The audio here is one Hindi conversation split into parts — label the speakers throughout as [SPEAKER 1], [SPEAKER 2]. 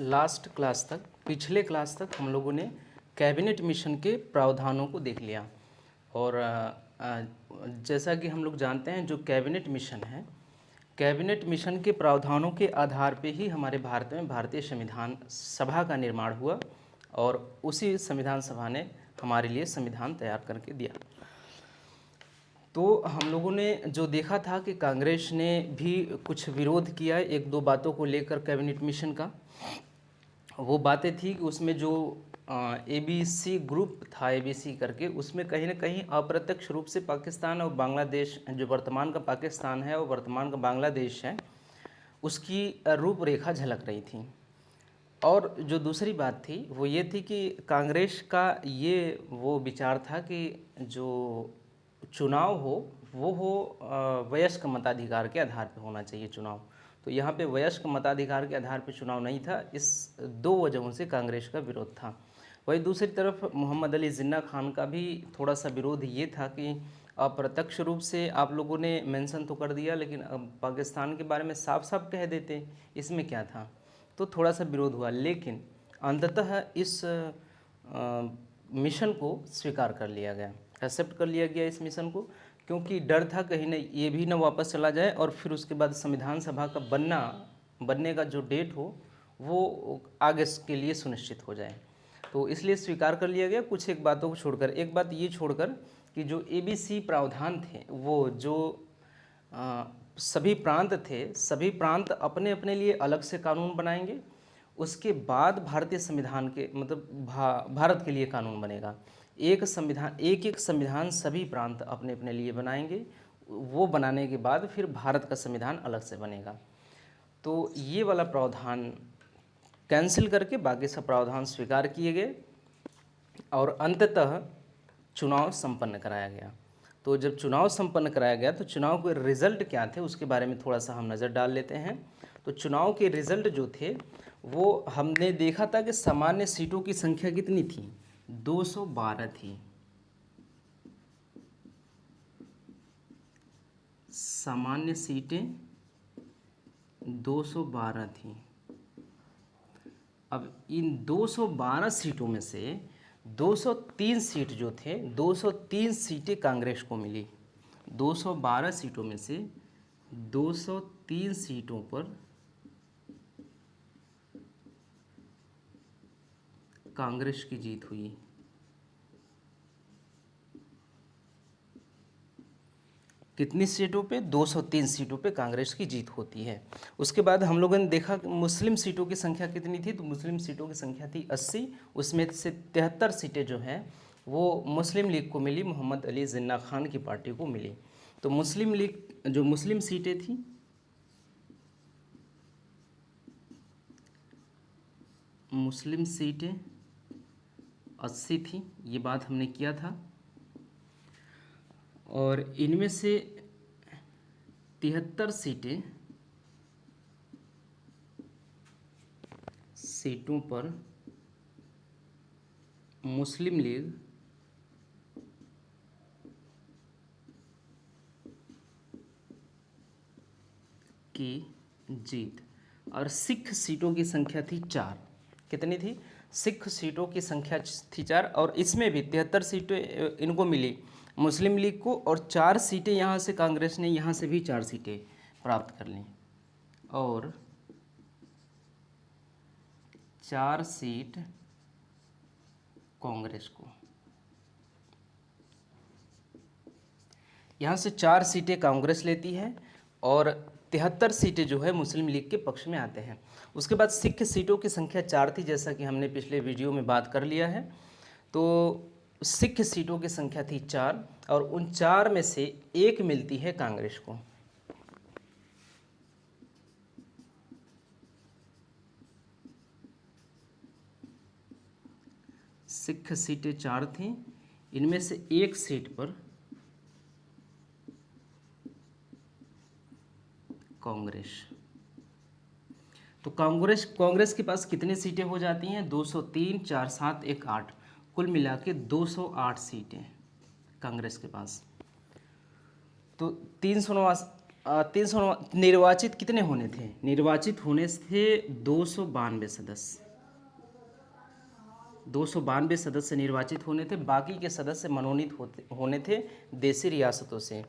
[SPEAKER 1] लास्ट क्लास तक, पिछले क्लास तक हम लोगों ने कैबिनेट मिशन के प्रावधानों को देख लिया। और जैसा कि हम लोग जानते हैं, जो कैबिनेट मिशन है, कैबिनेट मिशन के प्रावधानों के आधार पे ही हमारे भारत में भारतीय संविधान सभा का निर्माण हुआ और उसी संविधान सभा ने हमारे लिए संविधान तैयार करके दिया। तो हम लोगों ने जो देखा था कि कांग्रेस ने भी कुछ विरोध किया है एक दो बातों को लेकर कैबिनेट मिशन का। वो बातें थी कि उसमें जो ABC ग्रुप था, ABC करके, उसमें कहीं ना कहीं अप्रत्यक्ष रूप से पाकिस्तान और बांग्लादेश, जो वर्तमान का पाकिस्तान है और वर्तमान का बांग्लादेश है, उसकी रूपरेखा झलक रही थी। और जो दूसरी बात थी वो ये थी कि कांग्रेस का ये वो विचार था कि जो चुनाव हो वो हो वयस्क मताधिकार के आधार पर होना चाहिए चुनाव। तो यहाँ पे वयस्क मताधिकार के आधार पर चुनाव नहीं था। इस दो वजहों से कांग्रेस का विरोध था। वही दूसरी तरफ मोहम्मद अली जिन्ना खान का भी थोड़ा सा विरोध ये था कि अप्रत्यक्ष रूप से आप लोगों ने मेंशन तो कर दिया, लेकिन अब पाकिस्तान के बारे में साफ साफ कह देते, इसमें क्या था। तो थोड़ा सा विरोध हुआ, लेकिन अंततः इस मिशन को स्वीकार कर लिया गया, एक्सेप्ट कर लिया गया इस मिशन को, क्योंकि डर था कहीं न ये भी ना वापस चला जाए और फिर उसके बाद संविधान सभा का बनने का जो डेट हो वो आगे के लिए सुनिश्चित हो जाए। तो इसलिए स्वीकार कर लिया गया, कुछ एक बातों को छोड़कर। एक बात ये छोड़कर कि जो ABC प्रावधान थे, वो जो सभी प्रांत थे, सभी प्रांत अपने अपने लिए अलग से कानून बनाएंगे, उसके बाद भारतीय संविधान के मतलब भारत के लिए कानून बनेगा। एक एक संविधान सभी प्रांत अपने अपने लिए बनाएंगे, वो बनाने के बाद फिर भारत का संविधान अलग से बनेगा। तो ये वाला प्रावधान कैंसिल करके बाकी सब प्रावधान स्वीकार किए गए और अंततः चुनाव संपन्न कराया गया। तो जब चुनाव संपन्न कराया गया तो चुनाव के रिज़ल्ट क्या थे उसके बारे में थोड़ा सा हम नज़र डाल लेते हैं। तो चुनाव के रिज़ल्ट जो थे वो हमने देखा था कि सामान्य सीटों की संख्या कितनी थी, 212 थी। सामान्य सीटें 212 थी। अब इन 212 सीटों में से 203 सीट जो थे, 203 सीटें कांग्रेस को मिली। 212 सीटों में से 203 सीटों पर कांग्रेस की जीत हुई। कितनी सीटों पे? 203 सीटों पे कांग्रेस की जीत होती है। उसके बाद हम लोगों ने देखा कि मुस्लिम सीटों की संख्या कितनी थी, तो मुस्लिम सीटों की संख्या थी 80। उसमें से 73 सीटें जो हैं वो मुस्लिम लीग को मिली, मोहम्मद अली जिन्ना खान की पार्टी को मिली। तो मुस्लिम लीग जो मुस्लिम सीटें थी, मुस्लिम सीटें 80 थी, ये बात हमने किया था। और इनमें से 73 सीटों पर मुस्लिम लीग की जीत। और सिख सीटों की संख्या थी 4। कितनी थी? सिख सीटों की संख्या थी 4, और इसमें भी 73 सीटें इनको मिली मुस्लिम लीग को, और 4 सीटें यहाँ से कांग्रेस ने, यहाँ से भी 4 सीटें प्राप्त कर लीं, और 4 सीट कांग्रेस को। यहाँ से 4 सीटें कांग्रेस लेती है और 73 सीटें जो है मुस्लिम लीग के पक्ष में आते हैं। उसके बाद सिख सीटों की संख्या 4 थी, जैसा कि हमने पिछले वीडियो में बात कर लिया है। तो सिख सीटों की संख्या थी 4, और उन 4 में से 1 मिलती है कांग्रेस को। सिख सीटें 4 थीं, इनमें से 1 सीट पर कांग्रेस। तो कांग्रेस के पास कितनी सीटें हो जाती हैं? 203, 4, 7, 1, 8, कुल मिला के 208 सीटें कांग्रेस के पास। तो 300 निर्वाचित कितने होने थे? निर्वाचित होने थे 292 सदस्य। 292 सदस्य निर्वाचित होने थे, बाकी के सदस्य मनोनीत होने थे देशी रियासतों से।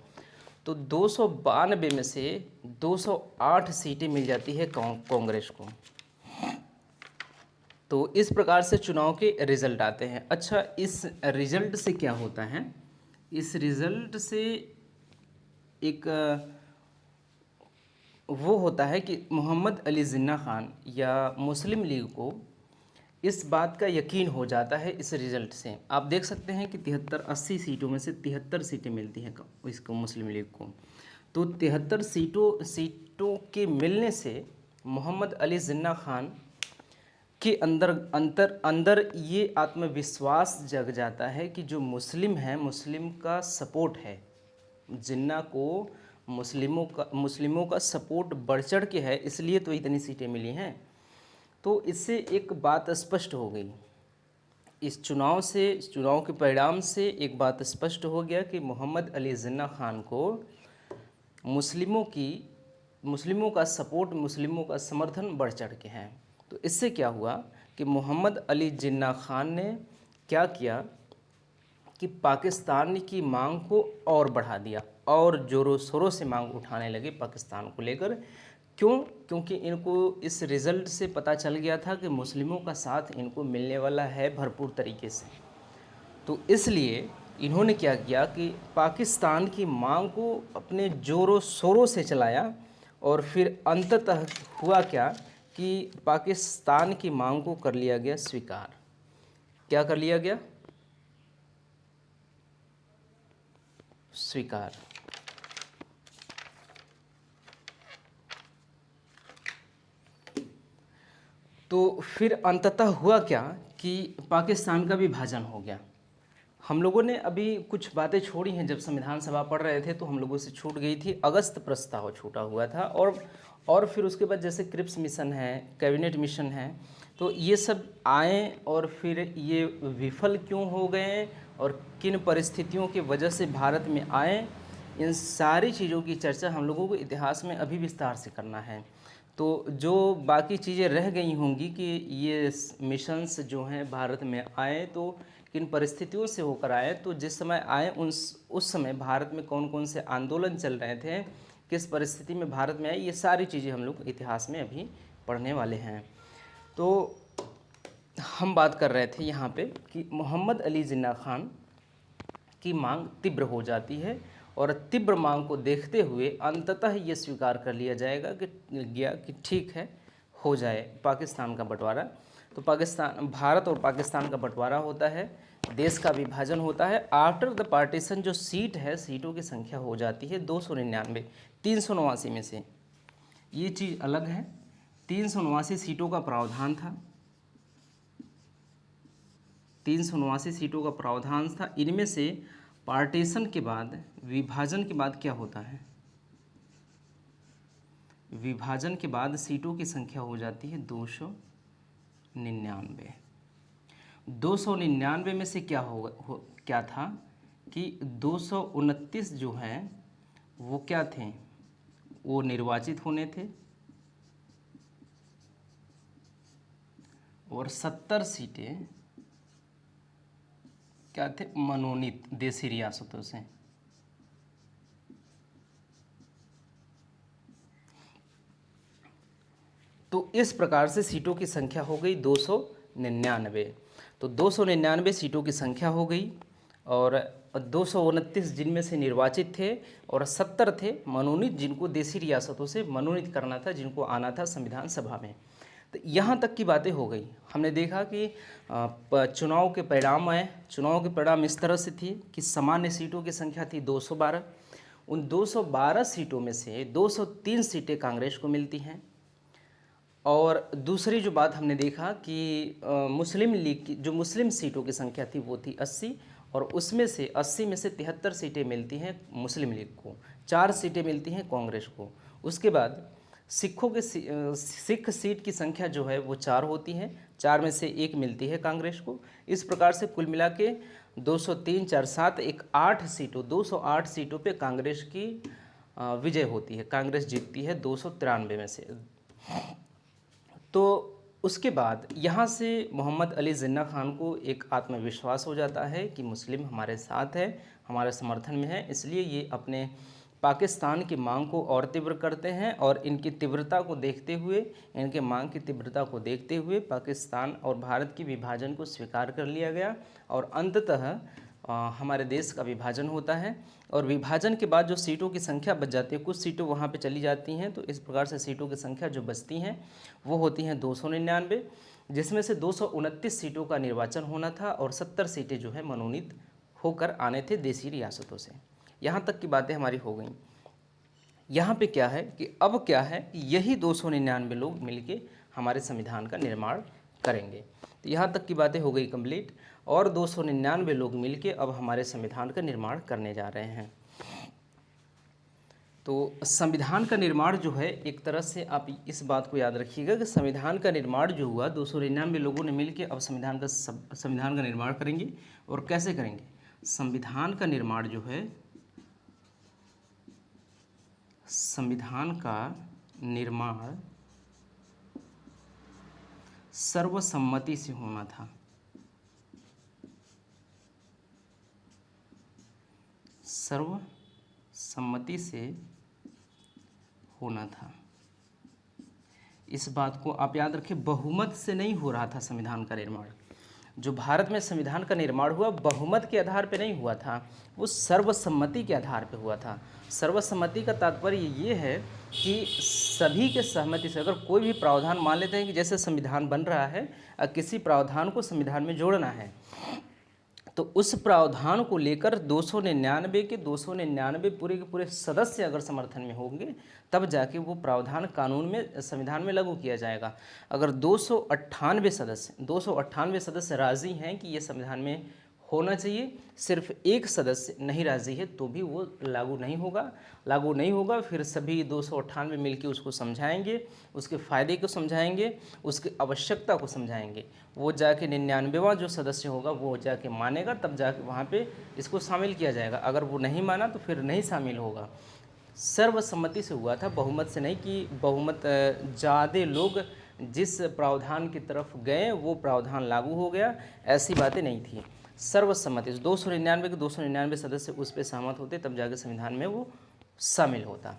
[SPEAKER 1] तो 292 में से 208 सीटें मिल जाती है कांग्रेस को। तो इस प्रकार से चुनाव के रिजल्ट आते हैं। अच्छा, इस रिजल्ट से क्या होता है? इस रिजल्ट से एक वो होता है कि मोहम्मद अली जिन्ना खान या मुस्लिम लीग को इस बात का यकीन हो जाता है इस रिज़ल्ट से। आप देख सकते हैं कि 73-80 सीटों में से 73 सीटें मिलती हैं इसको मुस्लिम लीग को। तो 73 सीटों के मिलने से मोहम्मद अली जिन्ना खान के अंदर ये आत्मविश्वास जग जाता है कि जो मुस्लिम है, मुस्लिम का सपोर्ट है, जिन्ना को मुस्लिमों का सपोर्ट बढ़ चढ़ के है, इसलिए तो इतनी सीटें मिली हैं। तो इससे एक बात स्पष्ट हो गई, इस चुनाव के परिणाम से एक बात स्पष्ट हो गया कि मोहम्मद अली जिन्ना खान को मुस्लिमों का सपोर्ट, मुस्लिमों का समर्थन बढ़ चढ़ के है। तो इससे क्या हुआ कि मोहम्मद अली जिन्ना खान ने क्या किया कि पाकिस्तान की मांग को और बढ़ा दिया और ज़ोरों शोरों से मांग उठाने लगे पाकिस्तान को लेकर। क्यों? क्योंकि इनको इस रिज़ल्ट से पता चल गया था कि मुस्लिमों का साथ इनको मिलने वाला है भरपूर तरीके से। तो इसलिए इन्होंने क्या किया कि पाकिस्तान की मांग को अपने ज़ोरों शोरों से चलाया और फिर अंततः हुआ क्या कि पाकिस्तान की मांग को कर लिया गया स्वीकार। क्या कर लिया गया? स्वीकार। तो फिर अंततः हुआ क्या कि पाकिस्तान का विभाजन हो गया। हम लोगों ने अभी कुछ बातें छोड़ी हैं, जब संविधान सभा पढ़ रहे थे तो हम लोगों से छूट गई थी। अगस्त प्रस्ताव छूटा हुआ था और फिर उसके बाद जैसे क्रिप्स मिशन है, कैबिनेट मिशन है, तो ये सब आए और फिर ये विफल क्यों हो गए और किन परिस्थितियों की वजह से भारत में आए, इन सारी चीज़ों की चर्चा हम लोगों को इतिहास में अभी विस्तार से करना है। तो जो बाकी चीज़ें रह गई होंगी कि ये मिशंस जो हैं भारत में आए तो किन परिस्थितियों से होकर आए, तो जिस समय आए उस समय भारत में कौन कौन से आंदोलन चल रहे थे, किस परिस्थिति में भारत में आए, ये सारी चीज़ें हम लोग इतिहास में अभी पढ़ने वाले हैं। तो हम बात कर रहे थे यहाँ पे कि मोहम्मद अली जिन्ना खान की मांग तीव्र हो जाती है और तीव्र मांग को देखते हुए अंततः ये स्वीकार कर लिया जाएगा कि ठीक है, हो जाए पाकिस्तान का बंटवारा। तो भारत और पाकिस्तान का बंटवारा होता है, देश का विभाजन होता है। आफ्टर द पार्टीशन जो सीट है, सीटों की संख्या हो जाती है 299, 389 में से। ये चीज़ अलग है, 389 सीटों का प्रावधान था, 389 सीटों का प्रावधान था। इनमें से पार्टीशन के बाद, विभाजन के बाद क्या होता है? विभाजन के बाद सीटों की संख्या हो जाती है 299। 299 में से क्या था कि 229 जो हैं वो क्या थे? वो निर्वाचित होने थे और 70 सीटें क्या थे? मनोनीत देशी रियासतों से। तो इस प्रकार से सीटों की संख्या हो गई 299। तो 299 सीटों की संख्या हो गई और 229 जिनमें से निर्वाचित थे और 70 थे मनोनीत, जिनको देशी रियासतों से मनोनीत करना था, जिनको आना था संविधान सभा में। तो यहाँ तक की बातें हो गई। हमने देखा कि चुनाव के परिणाम आए। चुनाव के परिणाम इस तरह से थी कि सामान्य सीटों की संख्या थी 212। उन 212 सीटों में से 203 सीटें कांग्रेस को मिलती हैं। और दूसरी जो बात हमने देखा कि मुस्लिम लीग की जो मुस्लिम सीटों की संख्या थी वो थी 80 और उसमें से 80 में से 73 सीटें मिलती हैं मुस्लिम लीग को, 4 सीटें मिलती हैं कांग्रेस को। उसके बाद सिख सीट की संख्या जो है वो 4 होती है, 4 में से 1 मिलती है कांग्रेस को। इस प्रकार से कुल मिला के 203, 4, 7, 8 सीटों 208 सीटों पे कांग्रेस की विजय होती है, कांग्रेस जीतती है 293 में से। तो उसके बाद यहाँ से मोहम्मद अली जिन्ना खान को एक आत्मविश्वास हो जाता है कि मुस्लिम हमारे साथ है, हमारे समर्थन में है, इसलिए ये अपने पाकिस्तान की मांग को और तीव्र करते हैं और इनकी तीव्रता को देखते हुए, इनके मांग की तीव्रता को देखते हुए पाकिस्तान और भारत की विभाजन को स्वीकार कर लिया गया और अंततः हमारे देश का विभाजन होता है। और विभाजन के बाद जो सीटों की संख्या बच जाती है, कुछ सीटों वहाँ पे चली जाती हैं, तो इस प्रकार से सीटों की संख्या जो बचती हैं वो होती हैं 299, जिसमें से 229 सीटों का निर्वाचन होना था और 70 सीटें जो है मनोनीत होकर आने थे देसी रियासतों से। यहाँ तक की बातें हमारी हो गई। यहाँ पे क्या है कि अब क्या है, यही 299 लोग मिलके हमारे संविधान का निर्माण करेंगे। तो यहाँ तक की बातें हो गई कंप्लीट, और 299 लोग मिलके अब हमारे संविधान का निर्माण करने जा रहे हैं। तो संविधान का निर्माण जो है, एक तरह से आप इस बात को याद रखिएगा कि संविधान का निर्माण जो हुआ 299 लोगों ने मिलके अब संविधान का निर्माण करेंगे। और कैसे करेंगे? संविधान का निर्माण जो है, संविधान का निर्माण सर्वसम्मति से होना था। सर्वसम्मति से होना था। इस बात को आप याद रखें, बहुमत से नहीं हो रहा था संविधान का निर्माण। जो भारत में संविधान का निर्माण हुआ बहुमत के आधार पर नहीं हुआ था, वो सर्वसम्मति के आधार पर हुआ था। सर्वसम्मति का तात्पर्य ये है कि सभी के सहमति से, अगर कोई भी प्रावधान मान लेते हैं कि जैसे संविधान बन रहा है, किसी प्रावधान को संविधान में जोड़ना है, तो उस प्रावधान को लेकर 299 के 299 पूरे के पूरे सदस्य अगर समर्थन में होंगे, तब जाके वो प्रावधान कानून में, संविधान में लागू किया जाएगा। अगर 298 सदस्य राज़ी हैं कि ये संविधान में होना चाहिए, सिर्फ एक सदस्य नहीं राज़ी है, तो भी वो लागू नहीं होगा। फिर सभी 298 मिलकर उसको समझाएंगे, उसके फ़ायदे को समझाएंगे, उसकी आवश्यकता को समझाएंगे। वो जाके 99वां जो सदस्य होगा वो जाके मानेगा, तब जाके वहाँ पे इसको शामिल किया जाएगा। अगर वो नहीं माना तो फिर नहीं शामिल होगा। सर्वसम्मति से हुआ था, बहुमत से नहीं कि बहुमत ज़्यादा लोग जिस प्रावधान की तरफ गए वो प्रावधान लागू हो गया, ऐसी बातें नहीं थी। सर्वसम्मति 299 के 299 सदस्य उस पर सहमत होते, तब जाके संविधान में वो शामिल होता।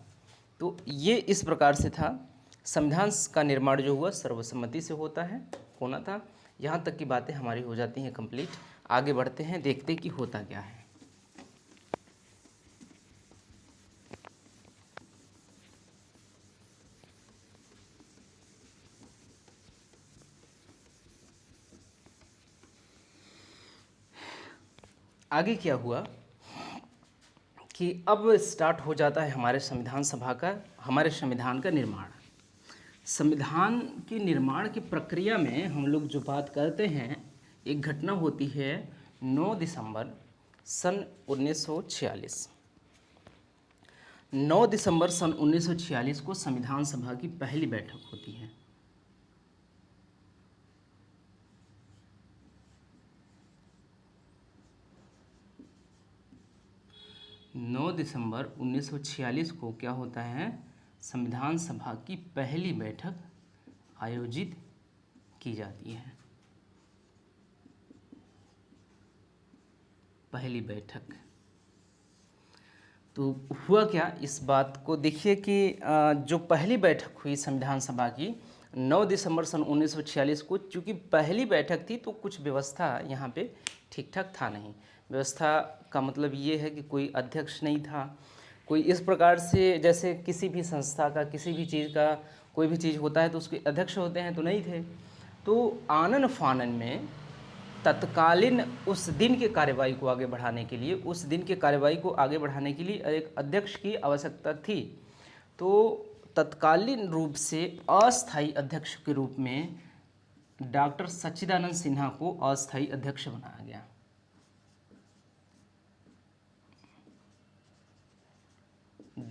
[SPEAKER 1] तो ये इस प्रकार से था। संविधान का निर्माण जो हुआ सर्वसम्मति से होना था। यहाँ तक की बातें हमारी हो जाती हैं कंप्लीट। आगे बढ़ते हैं, देखते कि होता क्या है। आगे क्या हुआ कि अब स्टार्ट हो जाता है हमारे संविधान का निर्माण। संविधान के निर्माण की प्रक्रिया में हम लोग जो बात करते हैं, एक घटना होती है 9 दिसंबर सन 1946। 9 दिसंबर सन 1946 को संविधान सभा की पहली बैठक होती है। 9 दिसंबर 1946 को क्या होता है, संविधान सभा की पहली बैठक आयोजित की जाती है। पहली बैठक तो हुआ क्या, इस बात को देखिए कि जो पहली बैठक हुई संविधान सभा की 9 दिसंबर सन 1946 को, चूँकि पहली बैठक थी तो कुछ व्यवस्था यहाँ पे ठीक ठाक था नहीं। व्यवस्था का मतलब ये है कि कोई अध्यक्ष नहीं था, कोई इस प्रकार से जैसे किसी भी संस्था का, किसी भी चीज़ का कोई भी चीज़ होता है तो उसके अध्यक्ष होते हैं, तो नहीं थे। तो आनन फानन में तत्कालीन उस दिन के कार्यवाही को आगे बढ़ाने के लिए एक अध्यक्ष की आवश्यकता थी। तो तत्कालीन रूप से अस्थायी अध्यक्ष के रूप में डॉक्टर सच्चिदानंद सिन्हा को अस्थायी अध्यक्ष बनाया गया।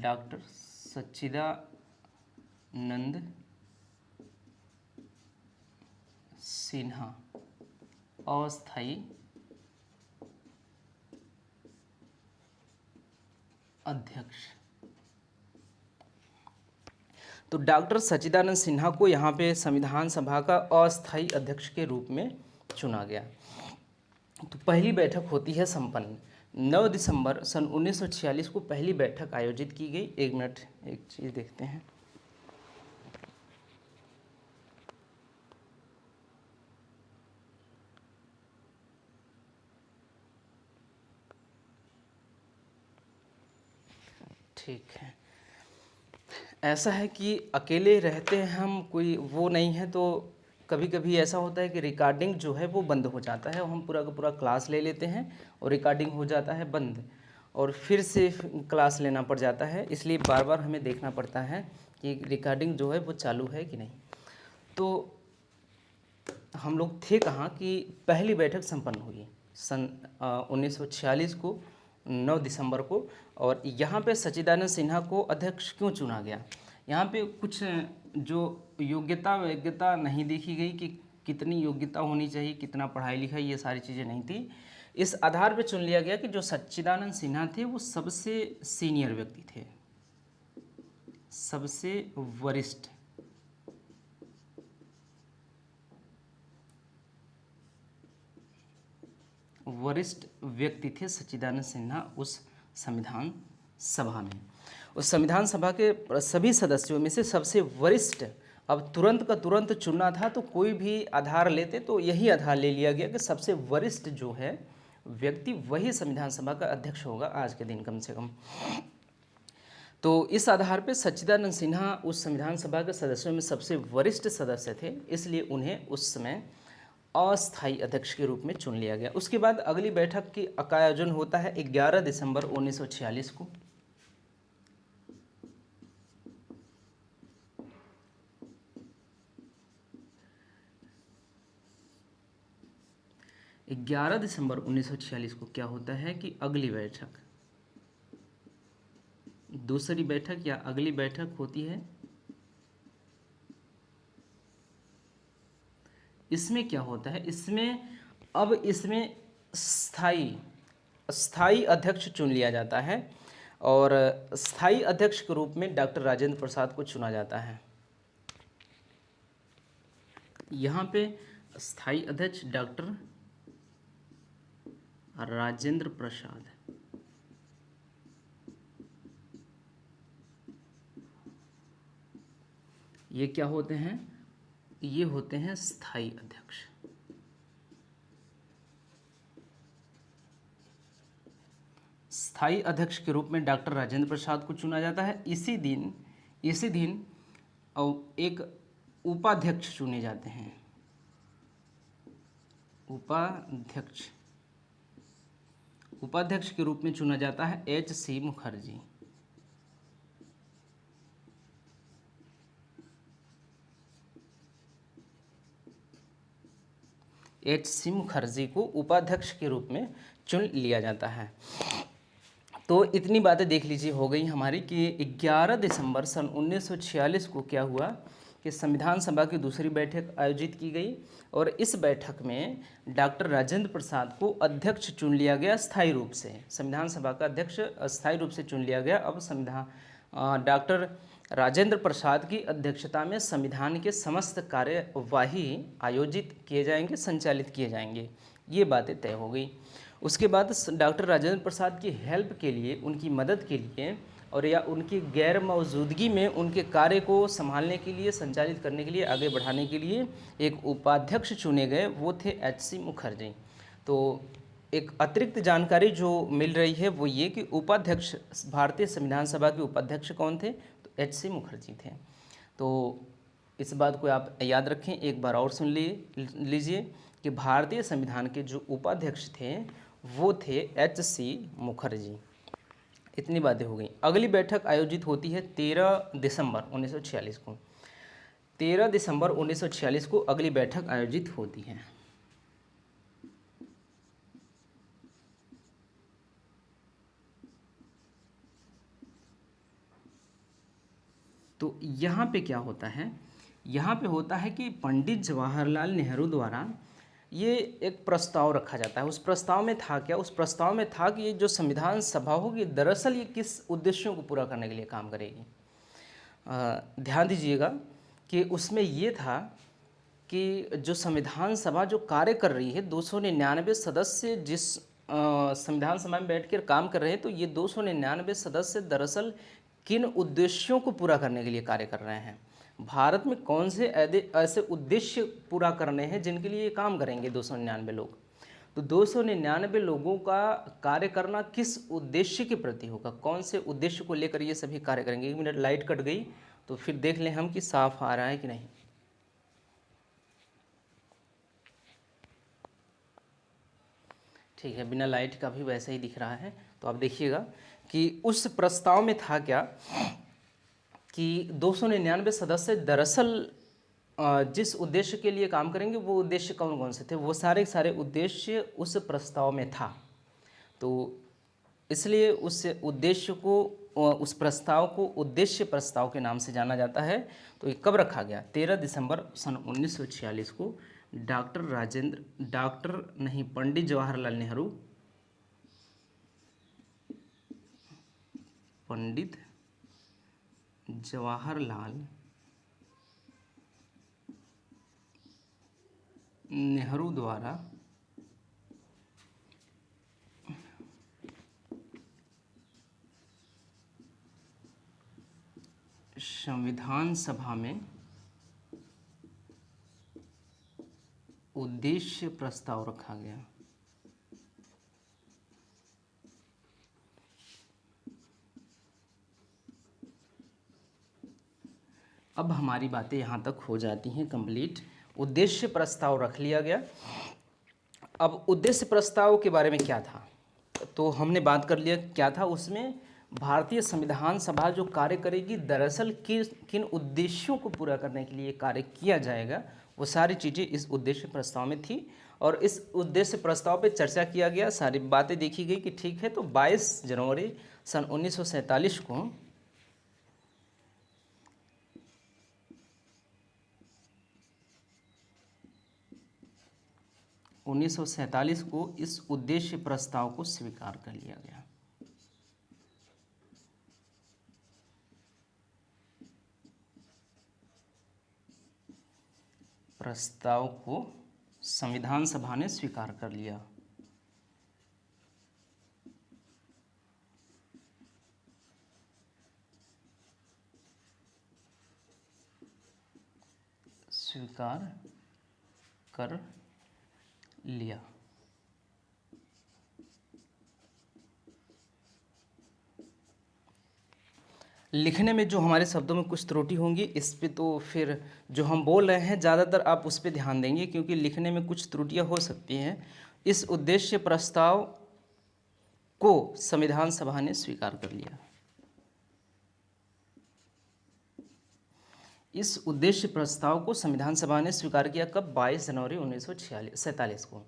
[SPEAKER 1] डॉक्टर सच्चिदानंद सिन्हा अस्थायी अध्यक्ष। तो डॉक्टर सच्चिदानंद सिन्हा को यहाँ पे संविधान सभा का अस्थायी अध्यक्ष के रूप में चुना गया। तो पहली बैठक होती है संपन्न 9 दिसंबर सन 1946 को पहली बैठक आयोजित की गई। एक मिनट, एक चीज़ देखते हैं। ठीक है, ऐसा है कि अकेले रहते हैं हम, कोई वो नहीं है, तो कभी कभी ऐसा होता है कि रिकॉर्डिंग जो है वो बंद हो जाता है और हम पूरा का पूरा क्लास ले लेते हैं और रिकॉर्डिंग हो जाता है बंद और फिर से क्लास लेना पड़ जाता है। इसलिए बार बार हमें देखना पड़ता है कि रिकॉर्डिंग जो है वो चालू है कि नहीं। तो हम लोग थे कहाँ कि पहली बैठक संपन्न हुई सन 1946 को 9 दिसंबर को। और यहाँ पे सच्चिदानंद सिन्हा को अध्यक्ष क्यों चुना गया, यहाँ पे कुछ जो योग्यता नहीं देखी गई कि कितनी योग्यता होनी चाहिए, कितना पढ़ाई लिखाई, ये सारी चीज़ें नहीं थी। इस आधार पे चुन लिया गया कि जो सच्चिदानंद सिन्हा थे वो सबसे सीनियर व्यक्ति थे, सबसे वरिष्ठ व्यक्ति थे सच्चिदानंद सिन्हा उस संविधान सभा में। उस संविधान सभा के सभी सदस्यों में से सबसे वरिष्ठ, अब तुरंत का तुरंत चुनना था तो कोई भी आधार लेते तो यही आधार ले लिया गया कि सबसे वरिष्ठ जो है व्यक्ति वही संविधान सभा का अध्यक्ष होगा आज के दिन कम से कम। तो इस आधार पे सच्चिदानंद सिन्हा उस संविधान सभा के सदस्यों में सबसे वरिष्ठ सदस्य थे, इसलिए उन्हें उस समय अस्थायी अध्यक्ष के रूप में चुन लिया गया। उसके बाद अगली बैठक का आयोजन होता है 11 दिसंबर 1946 को। 11 दिसंबर 1946 को क्या होता है कि अगली बैठक, दूसरी बैठक या अगली बैठक होती है। इसमें क्या होता है, इसमें स्थायी अध्यक्ष चुन लिया जाता है और स्थायी अध्यक्ष के रूप में डॉक्टर राजेंद्र प्रसाद को चुना जाता है। यहाँ पे स्थायी अध्यक्ष डॉक्टर राजेंद्र प्रसाद, ये क्या होते हैं, ये होते हैं स्थायी अध्यक्ष। स्थायी अध्यक्ष के रूप में डॉक्टर राजेंद्र प्रसाद को चुना जाता है। इसी दिन एक उपाध्यक्ष चुने जाते हैं। उपाध्यक्ष के रूप में चुना जाता है H.C. मुखर्जी। H.C. मुखर्जी को उपाध्यक्ष के रूप में चुन लिया जाता है। तो इतनी बातें देख लीजिए हो गई हमारी कि 11 दिसंबर सन 1946 को क्या हुआ कि संविधान सभा की दूसरी बैठक आयोजित की गई और इस बैठक में डॉक्टर राजेंद्र प्रसाद को अध्यक्ष चुन लिया गया स्थायी रूप से। संविधान सभा का अध्यक्ष स्थायी रूप से चुन लिया गया। अब डॉक्टर राजेंद्र प्रसाद की अध्यक्षता में संविधान के समस्त कार्यवाही आयोजित किए जाएंगे, संचालित किए जाएंगे, ये बातें तय हो गई। उसके बाद डॉक्टर राजेंद्र प्रसाद की हेल्प के लिए, उनकी मदद के लिए और या उनकी गैर मौजूदगी में उनके कार्य को संभालने के लिए, संचालित करने के लिए, आगे बढ़ाने के लिए एक उपाध्यक्ष चुने गए, वो थे H.C. मुखर्जी। तो एक अतिरिक्त जानकारी जो मिल रही है वो ये कि उपाध्यक्ष, भारतीय संविधान सभा के उपाध्यक्ष कौन थे, तो H.C. मुखर्जी थे। तो इस बात को आप याद रखें, एक बार और सुन लीजिए कि भारतीय संविधान के जो उपाध्यक्ष थे वो थे H.C. मुखर्जी। इतनी बातें हो गई। अगली बैठक आयोजित होती है 13 दिसंबर 1946 को। 13 दिसंबर 1946 को अगली बैठक आयोजित होती है। तो यहाँ पे क्या होता है, यहाँ पे होता है कि पंडित जवाहरलाल नेहरू द्वारा ये एक प्रस्ताव रखा जाता है। उस प्रस्ताव में था क्या, उस प्रस्ताव में था कि ये जो संविधान सभा होगी दरअसल ये किस उद्देश्यों को पूरा करने के लिए काम करेगी। ध्यान दीजिएगा कि उसमें ये था कि जो संविधान सभा जो कार्य कर रही है, 299 सदस्य जिस संविधान सभा में बैठ कर काम कर रहे हैं, तो ये 299 सदस्य दरअसल किन उद्देश्यों को पूरा करने के लिए कार्य कर रहे हैं, भारत में कौन से ऐसे उद्देश्य पूरा करने हैं जिनके लिए ये काम करेंगे 299 लोग। तो 299 लोगों का कार्य करना किस उद्देश्य के प्रति होगा, कौन से उद्देश्य को लेकर ये सभी कार्य करेंगे। 1 मिनट लाइट कट गई तो फिर देख लें हम कि साफ आ रहा है कि नहीं। ठीक है, बिना लाइट का भी वैसे ही दिख रहा है। तो आप देखिएगा कि उस प्रस्ताव में था क्या कि 299 सदस्य दरअसल जिस उद्देश्य के लिए काम करेंगे वो उद्देश्य कौन कौन से थे, वो सारे सारे उद्देश्य उस प्रस्ताव में था। तो इसलिए उस उद्देश्य को, उस प्रस्ताव को उद्देश्य प्रस्ताव के नाम से जाना जाता है। तो ये कब रखा गया? 13 दिसंबर सन 1946 को पंडित जवाहरलाल नेहरू, पंडित जवाहरलाल नेहरू द्वारा संविधान सभा में उद्देश्य प्रस्ताव रखा गया। अब हमारी बातें यहाँ तक हो जाती हैं कंप्लीट। उद्देश्य प्रस्ताव रख लिया गया। अब उद्देश्य प्रस्ताव के बारे में क्या था, तो हमने बात कर लिया क्या था उसमें। भारतीय संविधान सभा जो कार्य करेगी, दरअसल किन उद्देश्यों को पूरा करने के लिए कार्य किया जाएगा, वो सारी चीज़ें इस उद्देश्य प्रस्ताव में थी। और इस उद्देश्य प्रस्ताव पे चर्चा किया गया, सारी बातें देखी गई कि ठीक है। तो 22 जनवरी सन 1947 को इस उद्देश्य प्रस्ताव को स्वीकार कर लिया गया। प्रस्ताव को संविधान सभा ने स्वीकार कर लिया। स्वीकार कर लिया। लिखने में जो हमारे शब्दों में कुछ त्रुटि होंगी, इस पे तो फिर जो हम बोल रहे हैं ज़्यादातर आप उस पे ध्यान देंगे, क्योंकि लिखने में कुछ त्रुटियां हो सकती हैं। इस उद्देश्य प्रस्ताव को संविधान सभा ने स्वीकार कर लिया। इस उद्देश्य प्रस्ताव को संविधान सभा ने स्वीकार किया कब? 22 जनवरी 1947 को।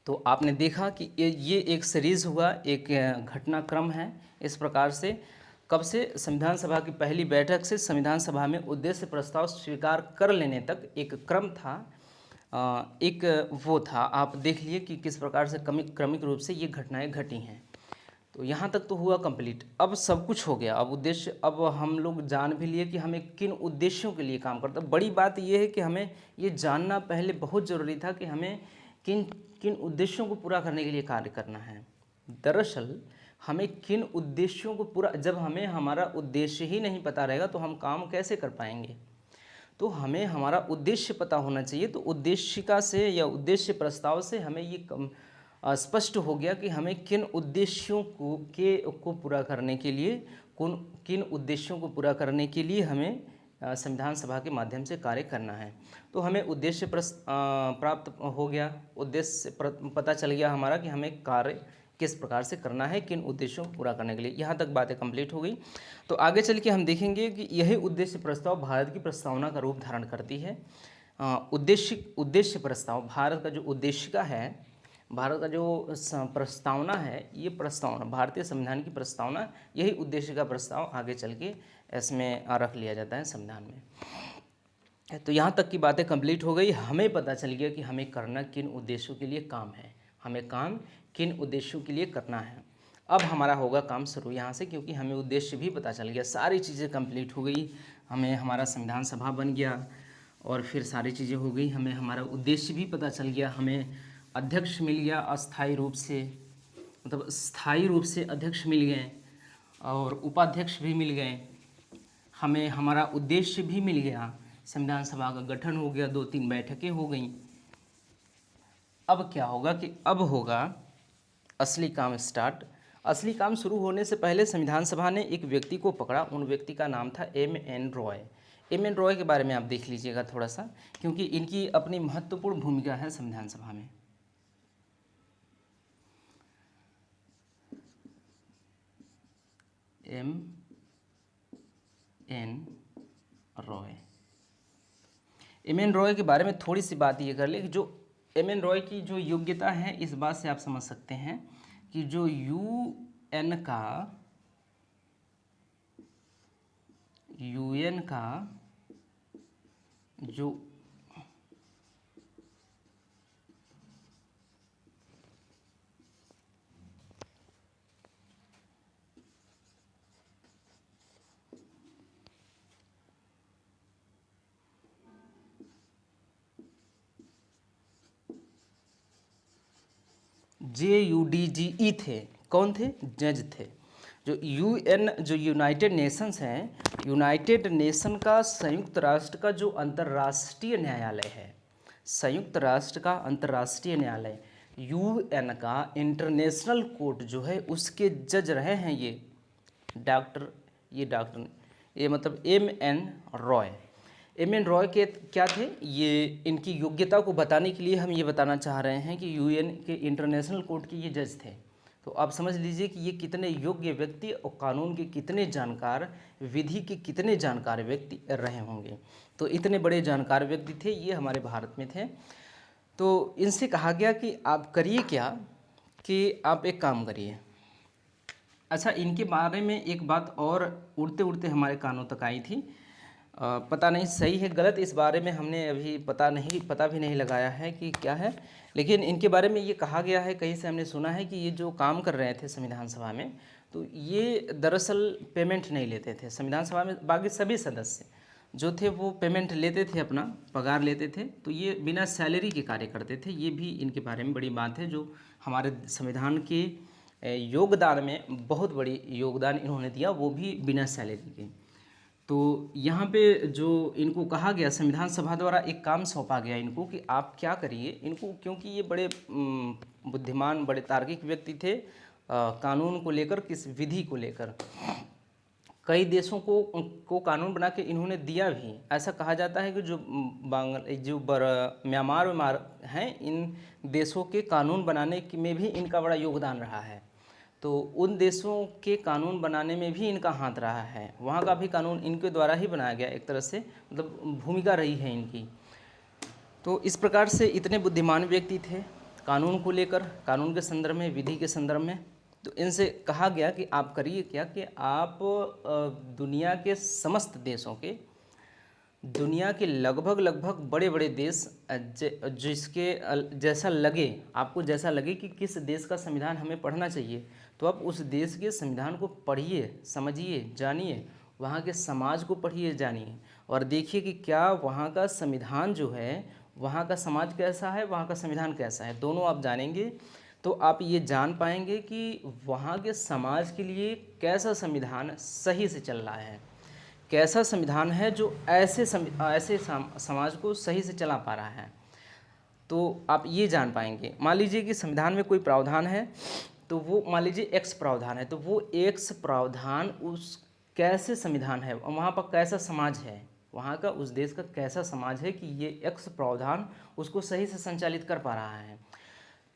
[SPEAKER 1] तो आपने देखा कि ये एक सीरीज़ हुआ, एक घटनाक्रम है। इस प्रकार से कब से? संविधान सभा की पहली बैठक से संविधान सभा में उद्देश्य प्रस्ताव स्वीकार कर लेने तक एक क्रम था, एक वो था। आप देख लिए कि किस प्रकार से क्रमिक रूप से ये घटनाएं घटी हैं। तो यहाँ तक तो हुआ कंप्लीट। अब सब कुछ हो गया। अब उद्देश्य, अब हम लोग जान भी लिए कि हमें किन उद्देश्यों के लिए काम करता है। बड़ी बात यह है कि हमें ये जानना पहले बहुत ज़रूरी था कि हमें किन किन उद्देश्यों को पूरा करने के लिए कार्य करना है। दरअसल हमें किन उद्देश्यों को पूरा, जब हमें हमारा उद्देश्य ही नहीं पता रहेगा तो हम काम कैसे कर पाएंगे। तो हमें हमारा उद्देश्य पता होना चाहिए। तो उद्देशिका से या उद्देश्य प्रस्ताव से हमें ये स्पष्ट हो गया कि हमें किन उद्देश्यों को पूरा करने के लिए, किन उद्देश्यों को पूरा करने के लिए हमें संविधान सभा के माध्यम से कार्य करना है। तो हमें उद्देश्य प्राप्त हो गया, उद्देश्य पता चल गया हमारा कि हमें कार्य किस प्रकार से करना है, किन उद्देश्यों को पूरा करने के लिए। यहाँ तक बातें कंप्लीट हो गई। तो आगे चल के हम देखेंगे कि यही उद्देश्य प्रस्ताव भारत की प्रस्तावना का रूप धारण करती है। उद्देश्य प्रस्ताव, भारत का जो उद्देशिका है, भारत का जो प्रस्तावना है, ये प्रस्तावना भारतीय संविधान की प्रस्तावना, यही उद्देश्य का प्रस्ताव आगे चल के इसमें रख लिया जाता है संविधान में। तो यहाँ तक की बातें कंप्लीट हो गई। हमें पता चल गया कि हमें करना किन उद्देश्यों के लिए काम है, हमें काम किन उद्देश्यों के लिए करना है। अब हमारा होगा काम शुरू यहाँ से, क्योंकि हमें उद्देश्य भी पता चल गया, सारी चीज़ें कंप्लीट हो गई, हमें हमारा संविधान सभा बन गया और फिर सारी चीज़ें हो गई, हमें हमारा उद्देश्य भी पता चल गया, हमें अध्यक्ष मिल गया अस्थायी रूप से, मतलब स्थायी रूप से अध्यक्ष मिल गए और उपाध्यक्ष भी मिल गए, हमें हमारा उद्देश्य भी मिल गया, संविधान सभा का गठन हो गया, 2-3 बैठकें हो गई। अब क्या होगा कि अब होगा असली काम स्टार्ट। असली काम शुरू होने से पहले संविधान सभा ने एक व्यक्ति को पकड़ा, उन व्यक्ति का नाम था M.N. रॉय। M.N. रॉय के बारे में आप देख लीजिएगा थोड़ा सा, क्योंकि इनकी अपनी महत्वपूर्ण भूमिका है संविधान सभा में। M.N. रॉय। M.N. रॉय के बारे में थोड़ी सी बात ये कर ले कि जो M.N. रॉय की जो योग्यता है, इस बात से आप समझ सकते हैं कि जो यूएन का जो JUDGE थे, कौन थे? जज थे। जो UN, जो यूनाइटेड नेशंस हैं, यूनाइटेड नेशन का संयुक्त राष्ट्र का जो अंतर्राष्ट्रीय न्यायालय है, संयुक्त राष्ट्र का अंतर्राष्ट्रीय न्यायालय, UN का इंटरनेशनल कोर्ट जो है, उसके जज रहे हैं ये डॉक्टर ये मतलब M.N. रॉय। M.N. रॉय के क्या थे? ये इनकी योग्यता को बताने के लिए हम ये बताना चाह रहे हैं कि UN के इंटरनेशनल कोर्ट के ये जज थे। तो आप समझ लीजिए कि ये कितने योग्य व्यक्ति और कानून के कितने जानकार, विधि के कितने जानकार व्यक्ति रहे होंगे। तो इतने बड़े जानकार व्यक्ति थे, ये हमारे भारत में थे। तो इनसे कहा गया कि आप करिए क्या, कि आप एक काम करिए। अच्छा, इनके बारे में एक बात और उड़ते उड़ते हमारे कानों तक आई थी, पता नहीं सही है गलत, इस बारे में हमने अभी पता भी नहीं लगाया है कि क्या है, लेकिन इनके बारे में ये कहा गया है, कहीं से हमने सुना है कि ये जो काम कर रहे थे संविधान सभा में, तो ये दरअसल पेमेंट नहीं लेते थे। संविधान सभा में बाकी सभी सदस्य जो थे वो पेमेंट लेते थे, अपना पगार लेते थे, तो ये बिना सैलरी के कार्य करते थे। ये भी इनके बारे में बड़ी बात है, जो हमारे संविधान के योगदान में बहुत बड़ी योगदान इन्होंने दिया, वो भी बिना सैलरी के। तो यहाँ पे जो इनको कहा गया, संविधान सभा द्वारा एक काम सौंपा गया इनको कि आप क्या करिए इनको, क्योंकि ये बड़े बुद्धिमान, बड़े तार्किक व्यक्ति थे, कानून को लेकर, किस विधि को लेकर कई देशों को कानून बना के इन्होंने दिया भी। ऐसा कहा जाता है कि जो म्यांमार हैं, इन देशों के कानून बनाने में भी इनका बड़ा योगदान रहा है। तो उन देशों के कानून बनाने में भी इनका हाथ रहा है, वहाँ का भी कानून इनके द्वारा ही बनाया गया, एक तरह से मतलब भूमिका रही है इनकी। तो इस प्रकार से इतने बुद्धिमान व्यक्ति थे कानून को लेकर, कानून के संदर्भ में, विधि के संदर्भ में। तो इनसे कहा गया कि आप करिए क्या, कि आप दुनिया के समस्त देशों के, दुनिया के लगभग बड़े बड़े देश जिसके जैसा लगे, आपको जैसा लगे कि किस देश का संविधान हमें पढ़ना चाहिए, तो आप उस देश के संविधान को पढ़िए, समझिए, जानिए, वहाँ के समाज को पढ़िए, जानिए, और देखिए कि क्या वहाँ का संविधान जो है, वहाँ का समाज कैसा है, वहाँ का संविधान कैसा है, दोनों आप जानेंगे तो आप ये जान पाएंगे कि वहाँ के समाज के लिए कैसा संविधान सही से चल रहा है, कैसा संविधान है जो ऐसे समाज को सही से चला पा रहा है। तो आप ये जान पाएंगे। मान लीजिए कि संविधान में कोई प्रावधान है, तो वो मान लीजिए एक्स प्रावधान है, तो वो एक्स प्रावधान उस कैसे संविधान है, वहाँ पर कैसा समाज है, वहाँ का उस देश का कैसा समाज है कि ये एक्स प्रावधान उसको सही से संचालित कर पा रहा है।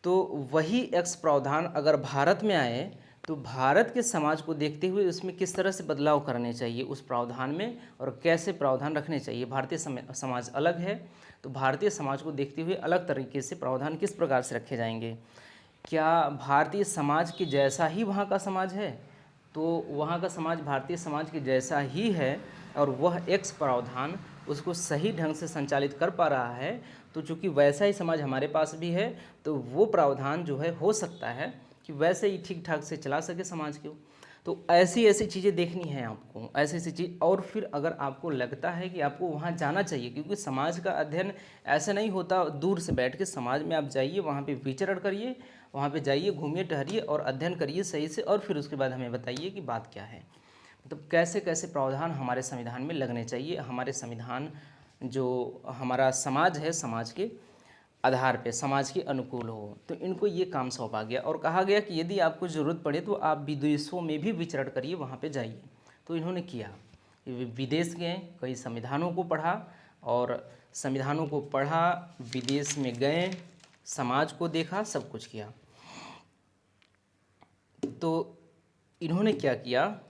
[SPEAKER 1] तो वही एक्स प्रावधान अगर भारत में आए, तो भारत के समाज को देखते हुए उसमें किस तरह से बदलाव करने चाहिए उस प्रावधान में, और कैसे प्रावधान रखने चाहिए। भारतीय समाज अलग है, तो भारतीय समाज को देखते हुए अलग तरीके से प्रावधान किस प्रकार से रखे जाएंगे। क्या भारतीय समाज के जैसा ही वहाँ का समाज है, तो वहाँ का समाज भारतीय समाज के जैसा ही है, और वह एक्स प्रावधान उसको सही ढंग से संचालित कर पा रहा है, तो चूँकि वैसा ही समाज हमारे पास भी है, तो वो प्रावधान जो है हो सकता है कि वैसे ही ठीक ठाक से चला सके समाज को। तो ऐसी ऐसी चीज़ें देखनी है आपको, ऐसी ऐसी चीज़। और फिर अगर आपको लगता है कि आपको वहाँ जाना चाहिए, क्योंकि समाज का अध्ययन ऐसे नहीं होता दूर से बैठ के, समाज में आप जाइए, वहाँ पे विचरण करिए, वहाँ पे जाइए, घूमिए टहरिए और अध्ययन करिए सही से, और फिर उसके बाद हमें बताइए कि बात क्या है। मतलब कैसे कैसे प्रावधान हमारे संविधान में लगने चाहिए, हमारे संविधान जो हमारा समाज है, समाज के आधार पे, समाज के अनुकूल हो। तो इनको ये काम सौंपा गया और कहा गया कि यदि आपको ज़रूरत पड़े तो आप विदेशों में भी विचरण करिए, वहाँ पे जाइए। तो इन्होंने किया, विदेश गए, कई संविधानों को पढ़ा, और संविधानों को पढ़ा, विदेश में गए, समाज को देखा, सब कुछ किया। तो इन्होंने क्या किया,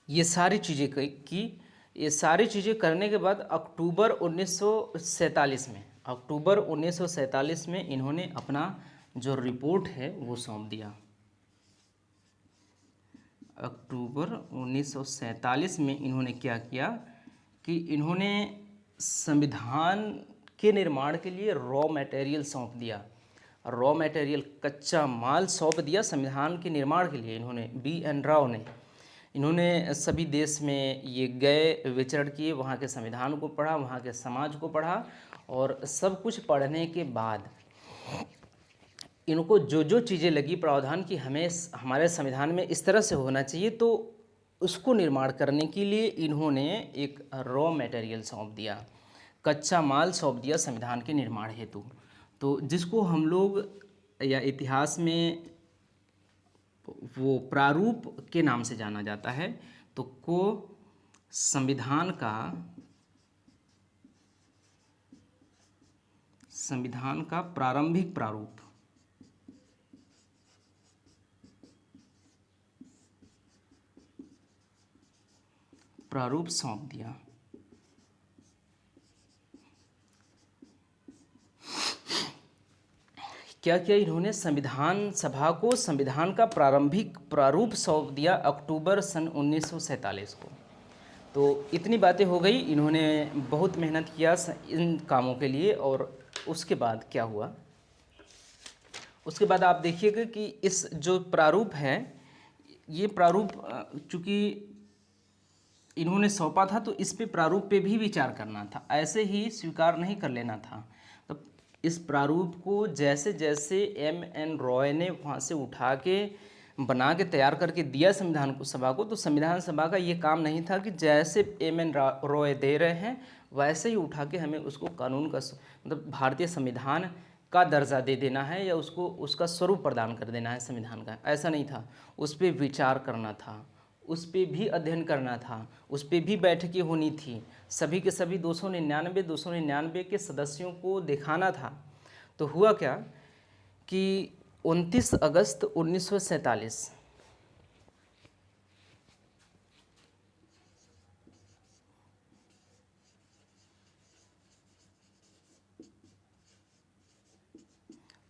[SPEAKER 1] ये सारी चीज़ें की। ये सारी चीज़ें करने के बाद अक्टूबर 1947 में इन्होंने अपना जो रिपोर्ट है वो सौंप दिया। अक्टूबर 1947 में इन्होंने क्या किया कि इन्होंने संविधान के निर्माण के लिए रॉ मटेरियल सौंप दिया। रॉ मटेरियल, कच्चा माल सौंप दिया संविधान के निर्माण के लिए। इन्होंने B.N. राव ने, इन्होंने सभी देश में ये गए, विचरण किए, वहाँ के संविधान को पढ़ा, वहाँ के समाज को पढ़ा, और सब कुछ पढ़ने के बाद इनको जो जो चीज़ें लगी प्रावधान की हमें हमारे संविधान में इस तरह से होना चाहिए, तो उसको निर्माण करने के लिए इन्होंने एक रॉ मटेरियल सौंप दिया, कच्चा माल सौंप दिया संविधान के निर्माण हेतु। तो जिसको हम लोग या इतिहास में वो प्रारूप के नाम से जाना जाता है। तो को संविधान का प्रारंभिक प्रारूप सौंप दिया। क्या किया इन्होंने, संविधान सभा को संविधान का प्रारंभिक प्रारूप सौंप दिया अक्टूबर सन 1947 को। तो इतनी बातें हो गई, इन्होंने बहुत मेहनत किया इन कामों के लिए। और उसके बाद क्या हुआ, उसके बाद आप देखिएगा कि इस जो प्रारूप है, ये प्रारूप चूँकि इन्होंने सौंपा था, तो इस पे प्रारूप पे भी विचार करना था, ऐसे ही स्वीकार नहीं कर लेना था। तो इस प्रारूप को जैसे जैसे M.N. रॉय ने वहाँ से उठा के बना के तैयार करके दिया संविधान को सभा को, तो संविधान सभा का ये काम नहीं था कि जैसे M.N. रॉय दे रहे हैं वैसे ही उठा के हमें उसको कानून का मतलब भारतीय संविधान का दर्जा दे देना है, या उसको उसका स्वरूप प्रदान कर देना है संविधान का। ऐसा नहीं था, उस पर विचार करना था, उस पर भी अध्ययन करना था, उस पर भी बैठकें होनी थी, सभी के सभी 299 के सदस्यों को दिखाना था। तो हुआ क्या कि 29 अगस्त 1947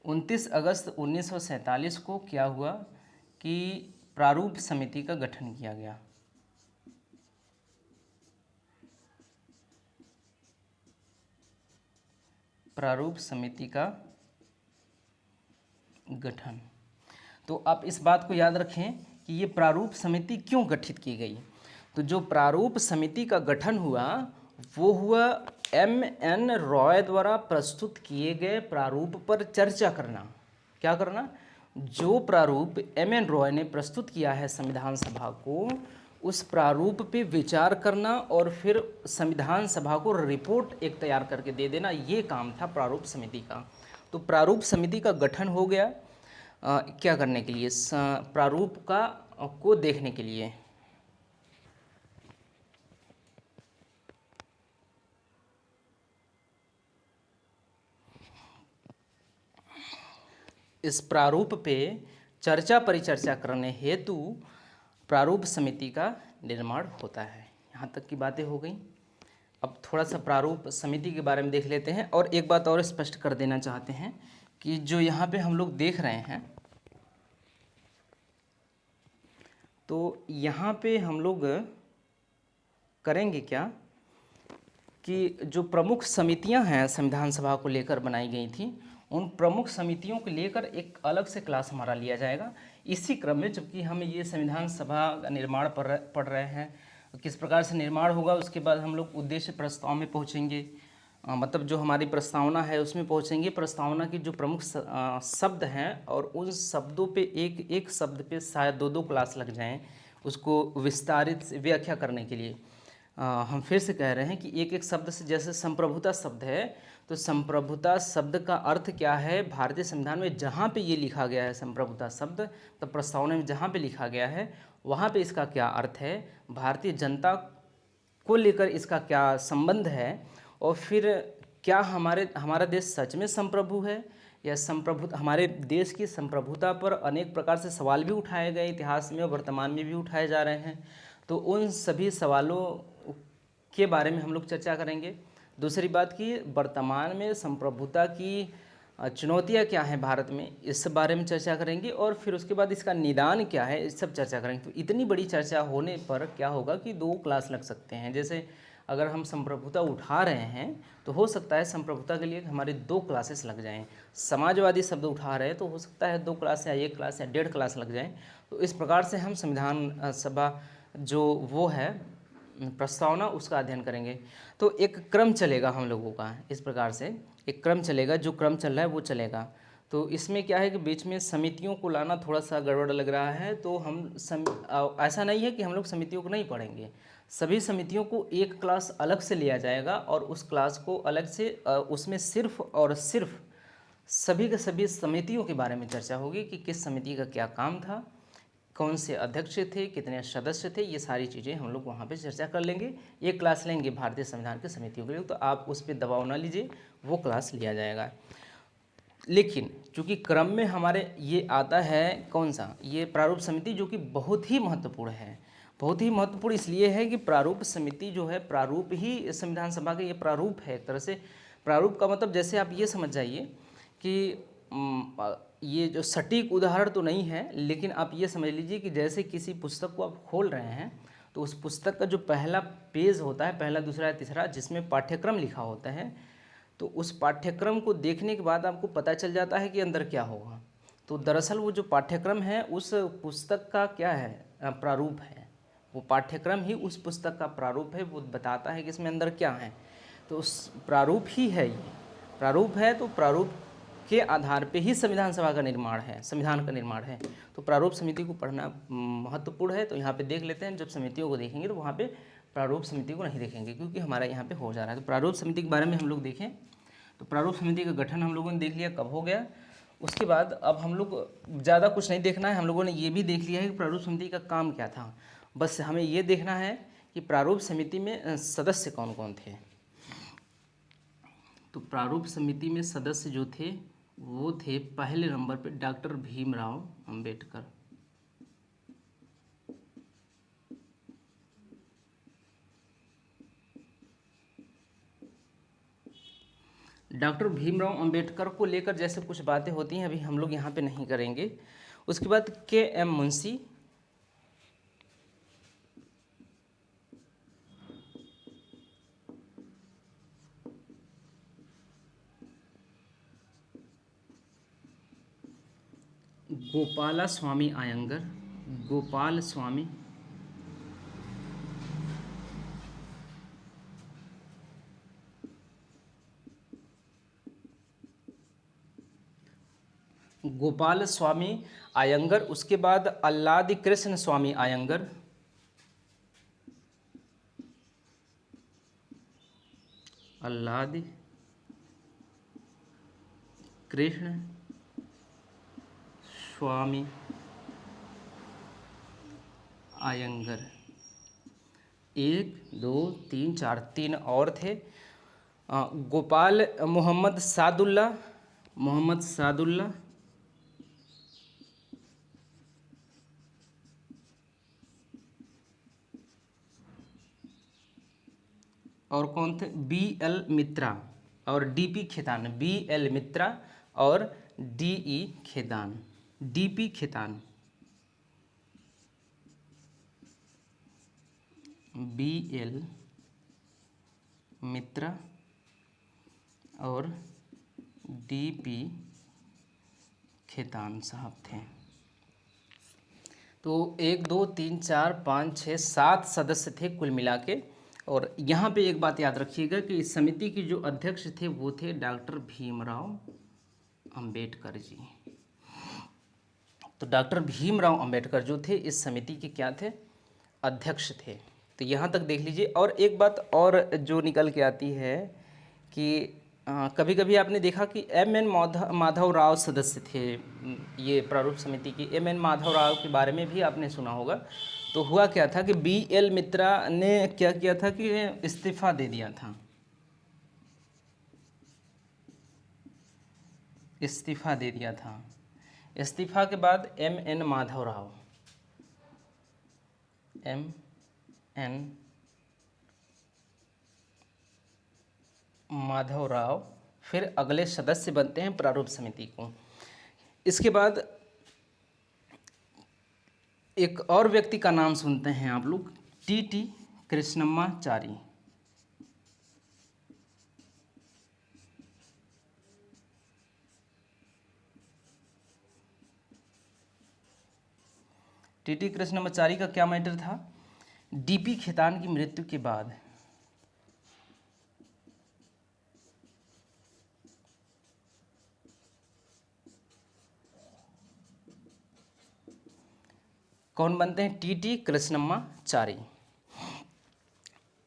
[SPEAKER 1] 29 अगस्त 1947 को क्या हुआ कि प्रारूप समिति का गठन किया गया। प्रारूप समिति का गठन। तो आप इस बात को याद रखें कि ये प्रारूप समिति क्यों गठित की गई। तो जो प्रारूप समिति का गठन हुआ वो हुआ M.N. रॉय द्वारा प्रस्तुत किए गए प्रारूप पर चर्चा करना। क्या करना, जो प्रारूप M.N. रॉय ने प्रस्तुत किया है संविधान सभा को, उस प्रारूप पे विचार करना और फिर संविधान सभा को रिपोर्ट एक तैयार करके दे देना, ये काम था प्रारूप समिति का। तो प्रारूप समिति का गठन हो गया क्या करने के लिए, प्रारूप को देखने के लिए। इस प्रारूप पे चर्चा परिचर्चा करने हेतु प्रारूप समिति का निर्माण होता है। यहाँ तक की बातें हो गई। अब थोड़ा सा प्रारूप समिति के बारे में देख लेते हैं। और एक बात और स्पष्ट कर देना चाहते हैं कि जो यहाँ पे हम लोग देख रहे हैं, तो यहाँ पे हम लोग करेंगे क्या कि जो प्रमुख समितियां हैं संविधान सभा को लेकर बनाई गई थी, उन प्रमुख समितियों को लेकर एक अलग से क्लास हमारा लिया जाएगा। इसी क्रम में जबकि हम ये संविधान सभा का निर्माण पढ़ रहे हैं, किस प्रकार से निर्माण होगा, उसके बाद हम लोग उद्देश्य प्रस्ताव में पहुँचेंगे, मतलब जो हमारी प्रस्तावना है उसमें पहुँचेंगे। प्रस्तावना की जो प्रमुख शब्द हैं और उन शब्दों पे एक एक शब्द पे शायद दो दो क्लास लग जाएं उसको विस्तारित व्याख्या करने के लिए। हम फिर से कह रहे हैं कि एक एक शब्द से, जैसे संप्रभुता शब्द है तो संप्रभुता शब्द का अर्थ क्या है, भारतीय संविधान में जहाँ पे ये लिखा गया है संप्रभुता शब्द, तो प्रस्तावना में जहाँ पे लिखा गया है वहाँ पे इसका क्या अर्थ है, भारतीय जनता को लेकर इसका क्या संबंध है, और फिर क्या हमारा देश सच में संप्रभु है या संप्रभु, हमारे देश की संप्रभुता पर अनेक प्रकार से सवाल भी उठाए गए, इतिहास में और वर्तमान में भी उठाए जा रहे हैं। तो उन सभी सवालों के बारे में हम लोग चर्चा करेंगे। दूसरी बात कि वर्तमान में संप्रभुता की चुनौतियां क्या हैं भारत में, इस बारे में चर्चा करेंगे, और फिर उसके बाद इसका निदान क्या है, इस सब चर्चा करेंगे। तो इतनी बड़ी चर्चा होने पर क्या होगा कि दो क्लास लग सकते हैं। जैसे अगर हम संप्रभुता उठा रहे हैं तो हो सकता है संप्रभुता के लिए हमारे दो क्लासेस लग जाएं। समाजवादी शब्द उठा रहे हैं तो हो सकता है दो क्लास या एक क्लास या 1.5 क्लास लग जाएं। तो इस प्रकार से हम संविधान सभा जो वो है प्रस्तावना, उसका अध्ययन करेंगे। तो एक क्रम चलेगा हम लोगों का, इस प्रकार से एक क्रम चलेगा, जो क्रम चल रहा है वो चलेगा। तो इसमें क्या है कि बीच में समितियों को लाना थोड़ा सा गड़बड़ लग रहा है, तो हम ऐसा नहीं है कि हम लोग समितियों को नहीं पढ़ेंगे, सभी समितियों को एक क्लास अलग से लिया जाएगा और उस क्लास को अलग से उसमें सिर्फ और सिर्फ सभी के सभी समितियों के बारे में चर्चा होगी कि किस समिति का क्या काम था, कौन से अध्यक्ष थे, कितने सदस्य थे, ये सारी चीज़ें हम लोग वहाँ पे चर्चा कर लेंगे। एक क्लास लेंगे भारतीय संविधान की समितियों के लिए, तो आप उस पर दबाव ना लीजिए, वो क्लास लिया जाएगा। लेकिन चूँकि क्रम में हमारे ये आता है कौन सा, ये प्रारूप समिति, जो कि बहुत ही महत्वपूर्ण है। बहुत ही महत्वपूर्ण इसलिए है कि प्रारूप समिति जो है, प्रारूप ही संविधान सभा का ये प्रारूप है। एक तरह से प्रारूप का मतलब जैसे आप ये समझ जाइए कि ये जो सटीक उदाहरण तो नहीं है, लेकिन आप ये समझ लीजिए कि जैसे किसी पुस्तक को आप खोल रहे हैं तो उस पुस्तक का जो पहला पेज होता है, पहला दूसरा या तीसरा, जिसमें पाठ्यक्रम लिखा होता है, तो उस पाठ्यक्रम को देखने के बाद आपको पता चल जाता है कि अंदर क्या होगा। तो दरअसल वो जो पाठ्यक्रम है उस पुस्तक का क्या है, प्रारूप है। वो पाठ्यक्रम ही उस पुस्तक का प्रारूप है, वो बताता है कि इसमें अंदर क्या है। तो उस प्रारूप ही है, ये प्रारूप है। तो प्रारूप के आधार पे ही संविधान सभा का निर्माण है, संविधान का निर्माण है। तो प्रारूप समिति को पढ़ना महत्वपूर्ण है। तो यहाँ पे देख लेते हैं, जब समितियों को देखेंगे तो वहाँ पे प्रारूप समिति को नहीं देखेंगे, क्योंकि हमारा यहाँ पे हो जा रहा है। तो प्रारूप समिति के बारे में हम लोग देखें तो प्रारूप समिति का गठन हम लोगों ने देख लिया कब हो गया। उसके बाद अब हम लोग ज़्यादा कुछ नहीं देखना है, हम लोगों ने ये भी देख लिया है कि प्रारूप समिति का काम क्या था। बस हमें ये देखना है कि प्रारूप समिति में सदस्य कौन कौन थे। तो प्रारूप समिति में सदस्य जो थे वो थे पहले नंबर पे डॉक्टर भीमराव अंबेडकर। डॉक्टर भीमराव अंबेडकर को लेकर जैसे कुछ बातें होती हैं, अभी हम लोग यहाँ पे नहीं करेंगे। उसके बाद के.एम. मुंशी, गोपाला स्वामी अयंगर, गोपाल स्वामी, गोपाल स्वामी अयंगर। उसके बाद अल्लादी कृष्ण स्वामी अयंगर, अल्लादी कृष्ण स्वामी अयंगर। 1 2 3 4 3 और थे। गोपाल मोहम्मद सादुल्ला, मोहम्मद सादुल्ला, और कौन थे, बी.एल. मित्रा और डी.पी. खेतान, बी.एल. मित्रा और DE. Khetan, DP. Khetan, BL. मित्रा और DP खेतान साहब थे। तो 1 2 3 4 5 6 7 सदस्य थे कुल मिला के। और यहाँ पे एक बात याद रखिएगा कि इस समिति के जो अध्यक्ष थे वो थे डॉक्टर भीमराव अंबेडकर जी। तो डॉक्टर भीमराव अंबेडकर जो थे इस समिति के क्या थे, अध्यक्ष थे। तो यहाँ तक देख लीजिए। और एक बात और जो निकल के आती है कि कभी कभी आपने देखा कि M.N. माधव राव सदस्य थे ये प्रारूप समिति की। M.N. माधव राव के बारे में भी आपने सुना होगा। तो हुआ क्या था कि B.L. मित्रा ने क्या किया था कि इस्तीफा दे दिया था, इस्तीफा दे दिया था। इस्तीफा के बाद M.N. माधव राव, M.N. माधव राव फिर अगले सदस्य बनते हैं प्रारूप समिति को। इसके बाद एक और व्यक्ति का नाम सुनते हैं आप लोग, T.T. कृष्णमाचारी। T.T. कृष्णमाचारी का क्या मैटर था, D.P. खेतान की मृत्यु के बाद कौन बनते हैं, T.T. कृष्णमाचारी।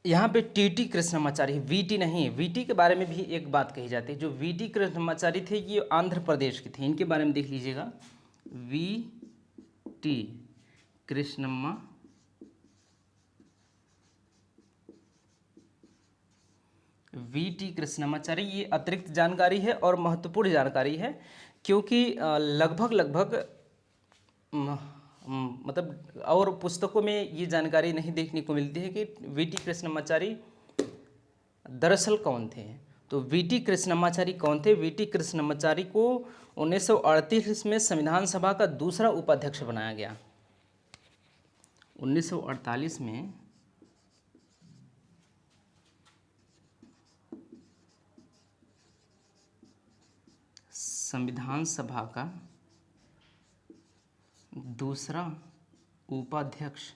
[SPEAKER 1] यहाँ पे T.T. कृष्णमाचारी, V.T. नहीं, V.T. के बारे में भी एक बात कही जाती है। जो V.T. कृष्णमाचारी थे ये आंध्र प्रदेश के थे, इनके बारे में देख लीजिएगा। V.T. कृष्णमाचारी, ये अतिरिक्त जानकारी है और महत्वपूर्ण जानकारी है, क्योंकि लगभग मतलब और पुस्तकों में ये जानकारी नहीं देखने को मिलती है कि V.T. कृष्णमाचारी दरअसल कौन थे। तो V.T. कृष्णमाचारी कौन थे, V.T. कृष्णमाचारी को 1938 में संविधान सभा का दूसरा उपाध्यक्ष बनाया गया। 1948 में संविधान सभा का दूसरा उपाध्यक्ष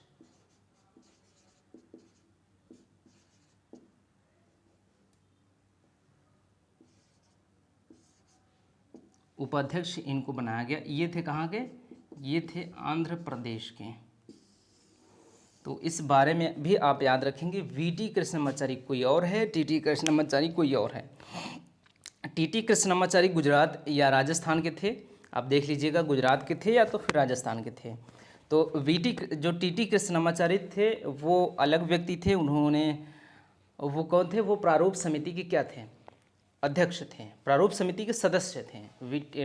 [SPEAKER 1] इनको बनाया गया। ये थे कहाँ के, ये थे आंध्र प्रदेश के। तो इस बारे में भी आप याद रखेंगे, V.T. कृष्णमाचारी कोई और है, T.T. कृष्णमाचारी कोई और है। T.T. कृष्णमाचारी गुजरात या राजस्थान के थे, आप देख लीजिएगा गुजरात के थे या तो फिर राजस्थान के थे। तो जो T.T. कृष्णमाचारी थे वो अलग व्यक्ति थे। उन्होंने, वो कौन थे, वो प्रारूप समिति के क्या थे, अध्यक्ष थे, प्रारूप समिति के सदस्य थे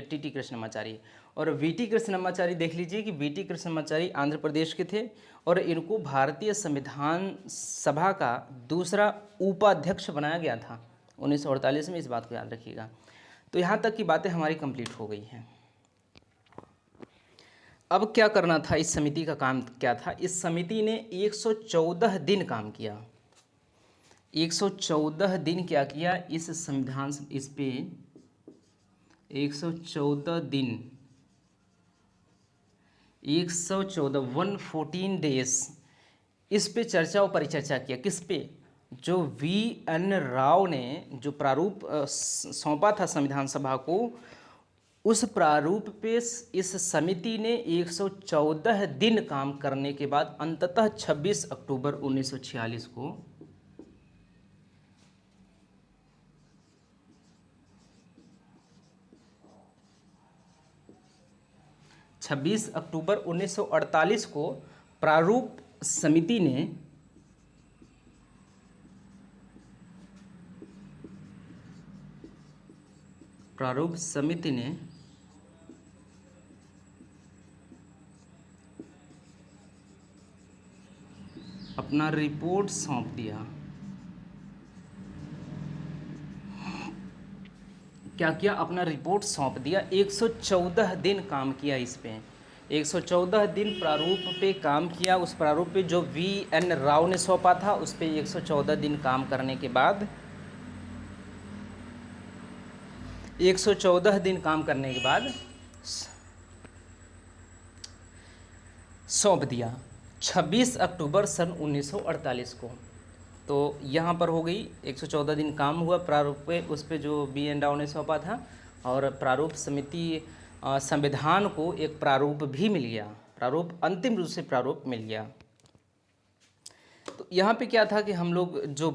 [SPEAKER 1] T.T. कृष्णमाचारी। और V.T. कृष्णमाचारी देख लीजिए कि V.T. कृष्णमाचारी आंध्र प्रदेश के थे और इनको भारतीय संविधान सभा का दूसरा उपाध्यक्ष बनाया गया था 1948 में। इस बात को याद रखिएगा। तो यहाँ तक की बातें हमारी कंप्लीट हो गई हैं। अब क्या करना था, इस समिति का काम क्या था। इस समिति ने 114 दिन काम किया। 114 दिन क्या किया, इस संविधान, इस पे 114 दिन, 114 डेज इस पे चर्चा और परिचर्चा किया। किस पे, जो V.N. राव ने जो प्रारूप सौंपा था संविधान सभा को, उस प्रारूप पे इस समिति ने 114 दिन काम करने के बाद अंततः 26 अक्टूबर 1946 को 26 अक्टूबर 1948 को प्रारूप समिति ने अपना रिपोर्ट सौंप दिया। क्या किया, अपना रिपोर्ट सौंप दिया। 114 दिन काम किया इस पे, 114 दिन प्रारूप पे काम किया। उस प्रारूप पे जो V.N. राव ने सौंपा था उस पे 114 दिन काम करने के बाद 114 दिन काम करने के बाद सौंप दिया 26 अक्टूबर सन 1948 को। तो यहाँ पर हो गई 114 दिन काम हुआ प्रारूप पे, उस पर जो बी एन राव ने सौंपा था, और प्रारूप समिति संविधान को एक प्रारूप भी मिल गया, प्रारूप अंतिम रूप से प्रारूप मिल गया। तो यहाँ पे क्या था कि हम लोग जो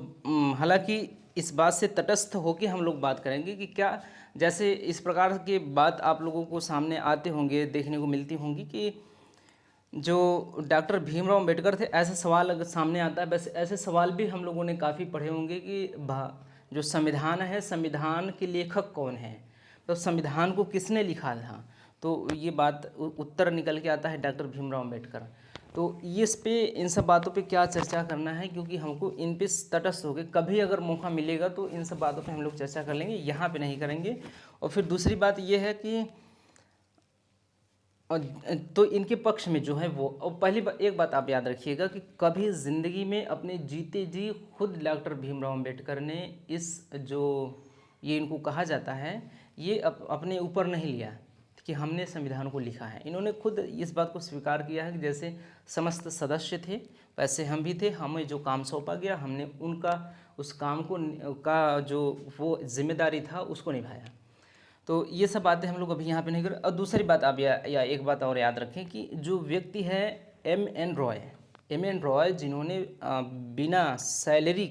[SPEAKER 1] हालांकि इस बात से तटस्थ होकर हम लोग बात करेंगे कि क्या, जैसे इस प्रकार की बात आप लोगों को सामने आते होंगे, देखने को मिलती होंगी कि जो डॉक्टर भीमराव अंबेडकर थे, ऐसा सवाल अगर सामने आता है, वैसे ऐसे सवाल भी हम लोगों ने काफ़ी पढ़े होंगे कि जो संविधान है, संविधान के लेखक कौन है, तो संविधान को किसने लिखा था। तो ये बात उत्तर निकल के आता है डॉक्टर भीमराव अंबेडकर। तो ये इस पे इन सब बातों पे क्या चर्चा करना है, क्योंकि हमको इन पे तटस्थ हो गए, कभी अगर मौका मिलेगा तो इन सब बातों पे हम लोग चर्चा कर लेंगे, यहाँ पे नहीं करेंगे। और फिर दूसरी बात ये है कि तो इनके पक्ष में जो है वो, और पहली बात एक बात आप याद रखिएगा कि कभी ज़िंदगी में अपने जीते जी खुद डॉक्टर भीमराव अंबेडकर ने इस जो ये इनको कहा जाता है, ये अपने ऊपर नहीं लिया कि हमने संविधान को लिखा है। इन्होंने खुद इस बात को स्वीकार किया है कि जैसे समस्त सदस्य थे वैसे हम भी थे, हमें जो काम सौंपा गया हमने उनका उस काम को का जो वो जिम्मेदारी था उसको निभाया। तो ये सब बातें हम लोग अभी यहाँ पे नहीं कर। और दूसरी बात आप या एक बात और याद रखें कि जो व्यक्ति है एम एन रॉय जिन्होंने बिना सैलरी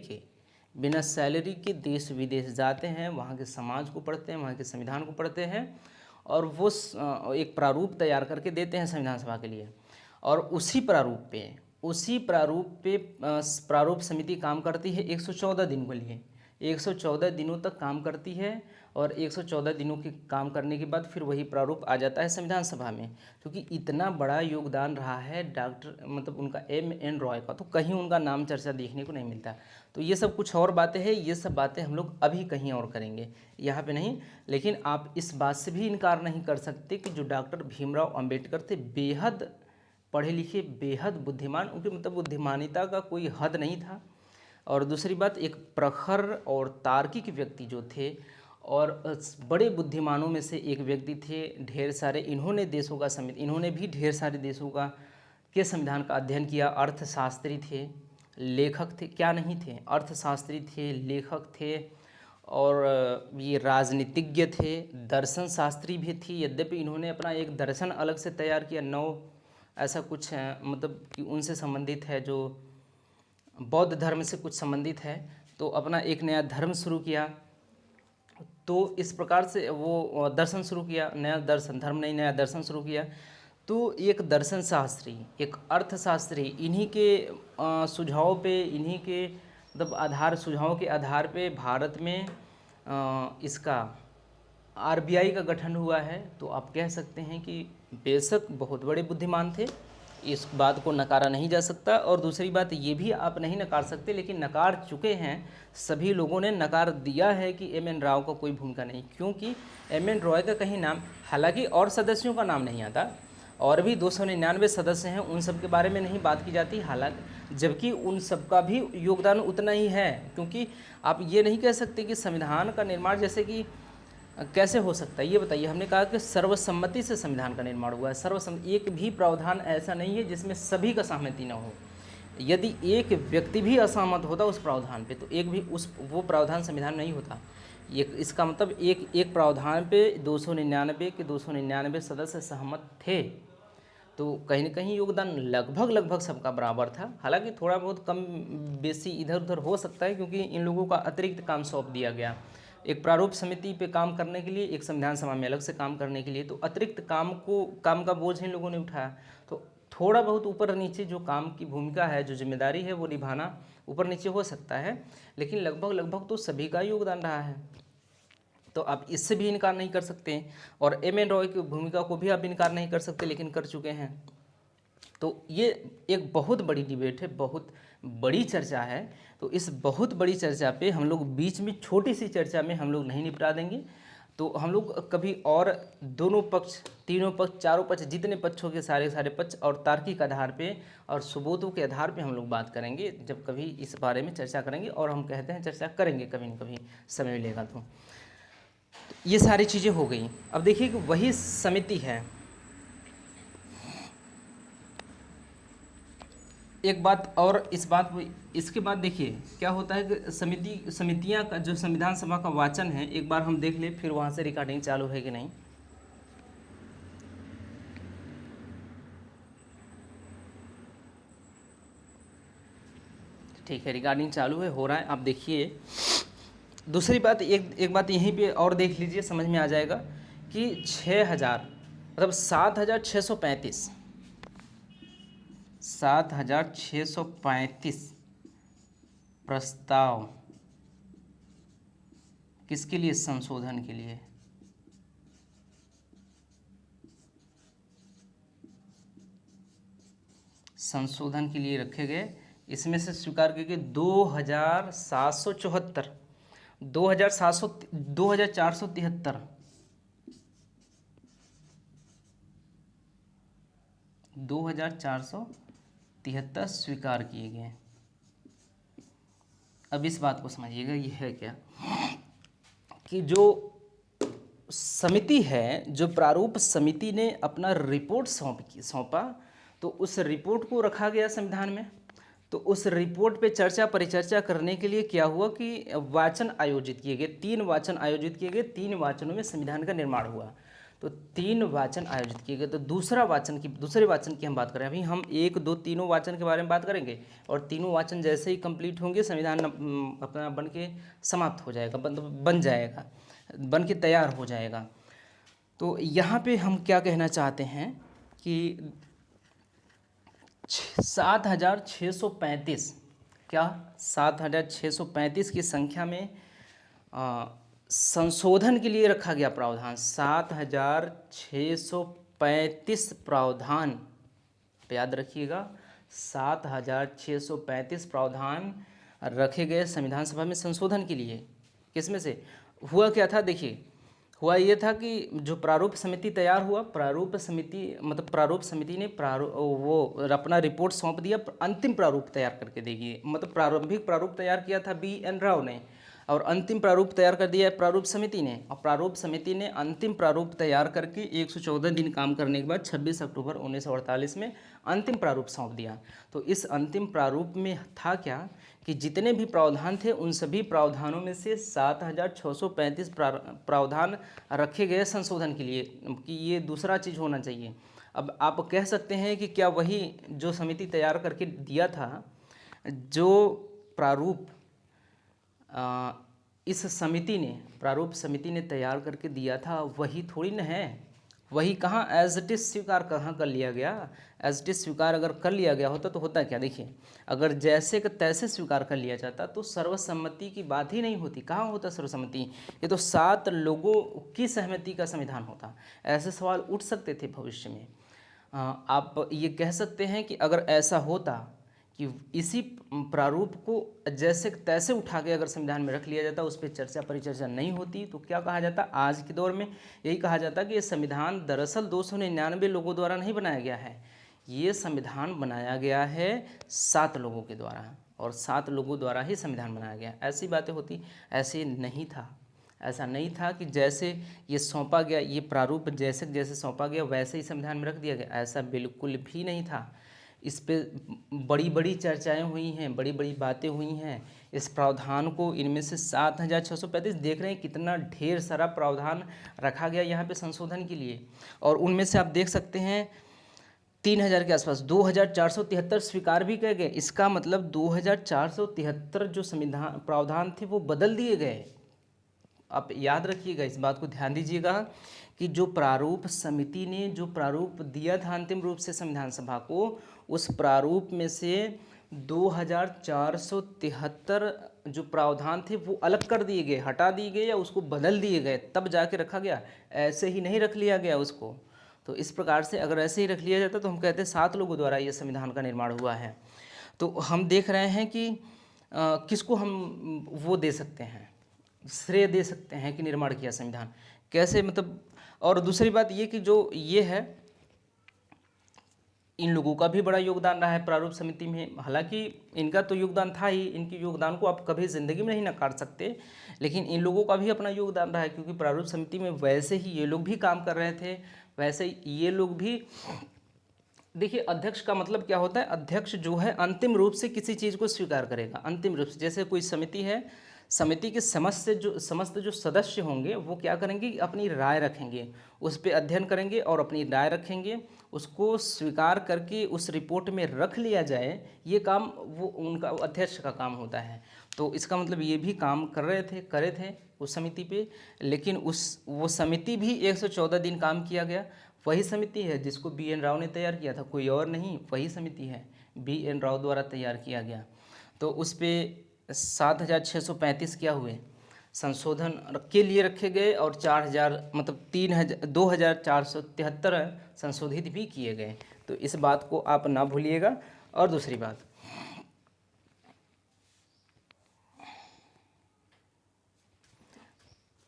[SPEAKER 1] के देश विदेश जाते हैं, वहाँ के समाज को पढ़ते हैं, वहाँ के संविधान को पढ़ते हैं, और वो एक प्रारूप तैयार करके देते हैं संविधान सभा के लिए। और उसी प्रारूप पे प्रारूप समिति काम करती है 114 दिन के लिए, 114 दिनों तक काम करती है, और 114 दिनों के काम करने के बाद फिर वही प्रारूप आ जाता है संविधान सभा में। क्योंकि इतना बड़ा योगदान रहा है डॉक्टर मतलब उनका एम एन रॉय का, तो कहीं उनका नाम चर्चा देखने को नहीं मिलता। तो ये सब कुछ और बातें हैं, ये सब बातें हम लोग अभी कहीं और करेंगे, यहाँ पे नहीं। लेकिन आप इस बात से भी इनकार नहीं कर सकते कि जो डॉक्टर भीमराव अंबेडकर थे, बेहद पढ़े लिखे, बेहद बुद्धिमान, उनके मतलब बुद्धिमानिता का कोई हद नहीं था। और दूसरी बात, एक प्रखर और तार्किक व्यक्ति जो थे, और बड़े बुद्धिमानों में से एक व्यक्ति थे। ढेर सारे इन्होंने भी ढेर सारे देशों का के संविधान का अध्ययन किया। अर्थशास्त्री थे, लेखक थे, क्या नहीं थे, अर्थशास्त्री थे, लेखक थे, और ये राजनीतिज्ञ थे, दर्शन शास्त्री भी थी। यद्यपि इन्होंने अपना एक दर्शन अलग से तैयार किया, ऐसा कुछ है, मतलब कि उनसे संबंधित है, जो बौद्ध धर्म से कुछ संबंधित है, तो अपना एक नया धर्म शुरू किया। तो इस प्रकार से वो दर्शन शुरू किया, नया दर्शन शुरू किया। तो एक दर्शन शास्त्री, एक अर्थशास्त्री, इन्हीं के सुझाव पे, इन्हीं के मतलब सुझावों के आधार पे भारत में इसका आरबीआई का गठन हुआ है। तो आप कह सकते हैं कि बेशक बहुत बड़े बुद्धिमान थे, इस बात को नकारा नहीं जा सकता। और दूसरी बात ये भी आप नहीं नकार सकते, लेकिन नकार चुके हैं, सभी लोगों ने नकार दिया है कि एम एन राव का कोई भूमिका नहीं, क्योंकि एम एन रॉय का कहीं नाम, हालांकि और सदस्यों का नाम नहीं आता, और भी 299 सदस्य हैं, उन सब के बारे में नहीं बात की जाती, हालांकि जबकि उन सब का भी योगदान उतना ही है। क्योंकि आप ये नहीं कह सकते कि संविधान का निर्माण जैसे कि कैसे हो सकता है, ये बताइए। हमने कहा कि सर्वसम्मति से संविधान का निर्माण हुआ है। सर्वसम्मति, एक भी प्रावधान ऐसा नहीं है जिसमें सभी का सहमति न हो। यदि एक व्यक्ति भी असहमत होता उस प्रावधान पे, तो एक भी वो प्रावधान संविधान नहीं होता। ये इसका मतलब एक प्रावधान पे 299 के 299 सदस्य सहमत थे, तो कहीं न कहीं योगदान लगभग सबका बराबर था। हालांकि थोड़ा बहुत कम बेसी इधर उधर हो सकता है, क्योंकि इन लोगों का अतिरिक्त काम सौंप दिया गया, एक प्रारूप समिति पे काम करने के लिए, एक संविधान सभा में अलग से काम करने के लिए। तो अतिरिक्त काम का बोझ इन लोगों ने उठाया। तो थोड़ा बहुत ऊपर नीचे जो काम की भूमिका है, जो जिम्मेदारी है, वो निभाना ऊपर नीचे हो सकता है, लेकिन लगभग तो सभी का योगदान रहा है। तो आप इससे भी इनकार नहीं कर सकते, और एम एन रॉय की भूमिका को भी आप इनकार नहीं कर सकते, लेकिन कर चुके हैं। तो ये एक बहुत बड़ी डिबेट है, बहुत बड़ी चर्चा है। तो इस बहुत बड़ी चर्चा पे हम लोग बीच में छोटी सी चर्चा में हम लोग नहीं निपटा देंगे। तो हम लोग कभी और दोनों पक्ष, तीनों पक्ष, चारों पक्ष, जितने पक्षों के सारे पक्ष, और तार्किक आधार पे और सबूतों के आधार पे हम लोग बात करेंगे, जब कभी इस बारे में चर्चा करेंगे। और हम कहते हैं चर्चा करेंगे, कभी न कभी समय मिलेगा तो ये सारी चीज़ें हो गई। अब देखिए कि वही समिति है, एक बात और इसके बाद देखिए क्या होता है कि समितियां का जो संविधान सभा का वाचन है, एक बार हम देख ले, फिर वहाँ से रिकॉर्डिंग चालू है कि नहीं। ठीक है, रिकॉर्डिंग चालू है, हो रहा है, आप देखिए। दूसरी बात, एक बात यहीं पे और देख लीजिए, समझ में आ जाएगा कि 6,000 मतलब 7,635 7,635 प्रस्ताव किसके लिए? संशोधन के लिए। संशोधन के लिए रखे गए। इसमें से स्वीकार किए गए 2,774 2,473 2,473 स्वीकार किए गए। अब इस बात को समझिएगा, ये है क्या कि जो समिति है, जो प्रारूप समिति ने अपना रिपोर्ट सौंपा, तो उस रिपोर्ट को रखा गया संविधान में। तो उस रिपोर्ट पे चर्चा परिचर्चा करने के लिए क्या हुआ कि वाचन आयोजित किए गए, 3 वाचन आयोजित किए गए, 3 वाचनों में संविधान का निर्माण हुआ। तो 3 वाचन आयोजित किए गए। तो दूसरे वाचन की हम बात करें, अभी हम 1, 2, तीनों वाचन के बारे में बात करेंगे, और तीनों वाचन जैसे ही कंप्लीट होंगे संविधान अपना बन के समाप्त हो जाएगा, बन जाएगा, बन के तैयार हो जाएगा। तो यहाँ पे हम क्या कहना चाहते हैं कि 7,635 क्या 7,635 की संख्या में संशोधन के लिए रखा गया प्रावधान। 7,635 प्रावधान, याद रखिएगा, 7,635 प्रावधान रखे गए संविधान सभा में संशोधन के लिए। किसमें से हुआ क्या था? देखिए, हुआ ये था कि जो प्रारूप समिति तैयार हुआ, प्रारूप समिति ने वो अपना रिपोर्ट सौंप दिया, अंतिम प्रारूप तैयार करके देगी। मतलब प्रारंभिक प्रारूप तैयार किया था BN राव ने, और अंतिम प्रारूप तैयार कर दिया प्रारूप समिति ने, और प्रारूप समिति ने अंतिम प्रारूप तैयार करके 114 दिन काम करने के बाद 26 अक्टूबर 1948 में अंतिम प्रारूप सौंप दिया। तो इस अंतिम प्रारूप में था क्या कि जितने भी प्रावधान थे उन सभी प्रावधानों में से 7,635 प्रावधान रखे गए संशोधन के लिए, कि ये दूसरा चीज़ होना चाहिए। अब आप कह सकते हैं कि क्या वही जो समिति तैयार करके दिया था, जो प्रारूप इस प्रारूप समिति ने तैयार करके दिया था, वही थोड़ी न है। वही कहाँ एज इट इज़ स्वीकार कहाँ कर लिया गया? एज इट इज़ स्वीकार अगर कर लिया गया होता तो होता क्या? देखिए, अगर जैसे कि तैसे स्वीकार कर लिया जाता तो सर्वसम्मति की बात ही नहीं होती। कहाँ होता सर्वसम्मति? ये तो 7 लोगों की सहमति का संविधान होता। ऐसे सवाल उठ सकते थे भविष्य में। आप ये कह सकते हैं कि अगर ऐसा होता कि इसी प्रारूप को जैसे तैसे उठा के अगर संविधान में रख लिया जाता, उस पर चर्चा परिचर्चा नहीं होती, तो क्या कहा जाता? आज के दौर में यही कहा जाता कि ये संविधान दरअसल 299 लोगों द्वारा नहीं बनाया गया है। ये संविधान बनाया गया है 7 लोगों के द्वारा, और 7 लोगों द्वारा ही संविधान बनाया गया। ऐसी बातें होती, ऐसे नहीं था। ऐसा नहीं था कि जैसे ये सौंपा गया, ये प्रारूप जैसे जैसे सौंपा गया वैसे ही संविधान में रख दिया गया, ऐसा बिल्कुल भी नहीं था। इस पे बड़ी बड़ी चर्चाएं हुई हैं, बड़ी बड़ी बातें हुई हैं। इस प्रावधान को, इनमें से 7,635 देख रहे हैं कितना ढेर सारा प्रावधान रखा गया यहाँ पे संशोधन के लिए, और उनमें से आप देख सकते हैं 3,000 के आसपास 2,473 स्वीकार भी किए गए। इसका मतलब 2,473 जो संविधान प्रावधान थे वो बदल दिए गए। आप याद रखिएगा, इस बात को ध्यान दीजिएगा कि जो प्रारूप समिति ने जो प्रारूप दिया था अंतिम रूप से संविधान सभा को, उस प्रारूप में से 2,473 जो प्रावधान थे वो अलग कर दिए गए, हटा दिए गए, या उसको बदल दिए गए, तब जाके रखा गया। ऐसे ही नहीं रख लिया गया उसको। तो इस प्रकार से अगर ऐसे ही रख लिया जाता तो हम कहते हैं 7 लोगों द्वारा ये संविधान का निर्माण हुआ है। तो हम देख रहे हैं कि किसको हम वो दे सकते हैं, श्रेय दे सकते हैं कि निर्माण किया संविधान कैसे, मतलब। और दूसरी बात ये कि जो ये है इन लोगों का भी बड़ा योगदान रहा है प्रारूप समिति में। हालांकि इनका तो योगदान था ही, इनके योगदान को आप कभी ज़िंदगी में नहीं नकार सकते, लेकिन इन लोगों का भी अपना योगदान रहा है, क्योंकि प्रारूप समिति में वैसे ही ये लोग भी काम कर रहे थे, वैसे ही ये लोग भी। देखिए, अध्यक्ष का मतलब क्या होता है? अध्यक्ष जो है अंतिम रूप से किसी चीज़ को स्वीकार करेगा, अंतिम रूप से। जैसे कोई समिति है, समिति के समस्त जो सदस्य होंगे वो क्या करेंगे? अपनी राय रखेंगे, उस पर अध्ययन करेंगे और अपनी राय रखेंगे, उसको स्वीकार करके उस रिपोर्ट में रख लिया जाए, ये काम वो उनका अध्यक्ष का काम होता है। तो इसका मतलब ये भी काम करे थे उस समिति पे, लेकिन वो समिति भी 114 दिन काम किया गया। वही समिति है जिसको बी एन राव ने तैयार किया था, कोई और नहीं, वही समिति है, बी एन राव द्वारा तैयार किया गया। तो उस पर 7,635 क्या हुए? संशोधन के लिए रखे गए, और 4,000 मतलब 2,473 संशोधित भी किए गए। तो इस बात को आप ना भूलिएगा। और दूसरी बात,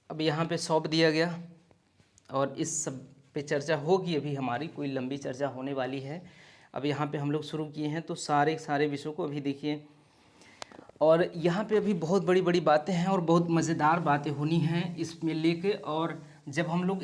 [SPEAKER 1] अब यहाँ पे सौंप दिया गया और इस सब पे चर्चा होगी, अभी हमारी कोई लंबी चर्चा होने वाली है। अब यहाँ पे हम लोग शुरू किए हैं तो सारे विषयों को अभी देखिए, और यहाँ पे अभी बहुत बड़ी बड़ी बातें हैं और बहुत मज़ेदार बातें होनी हैं इसमें लेके। और जब हम लोग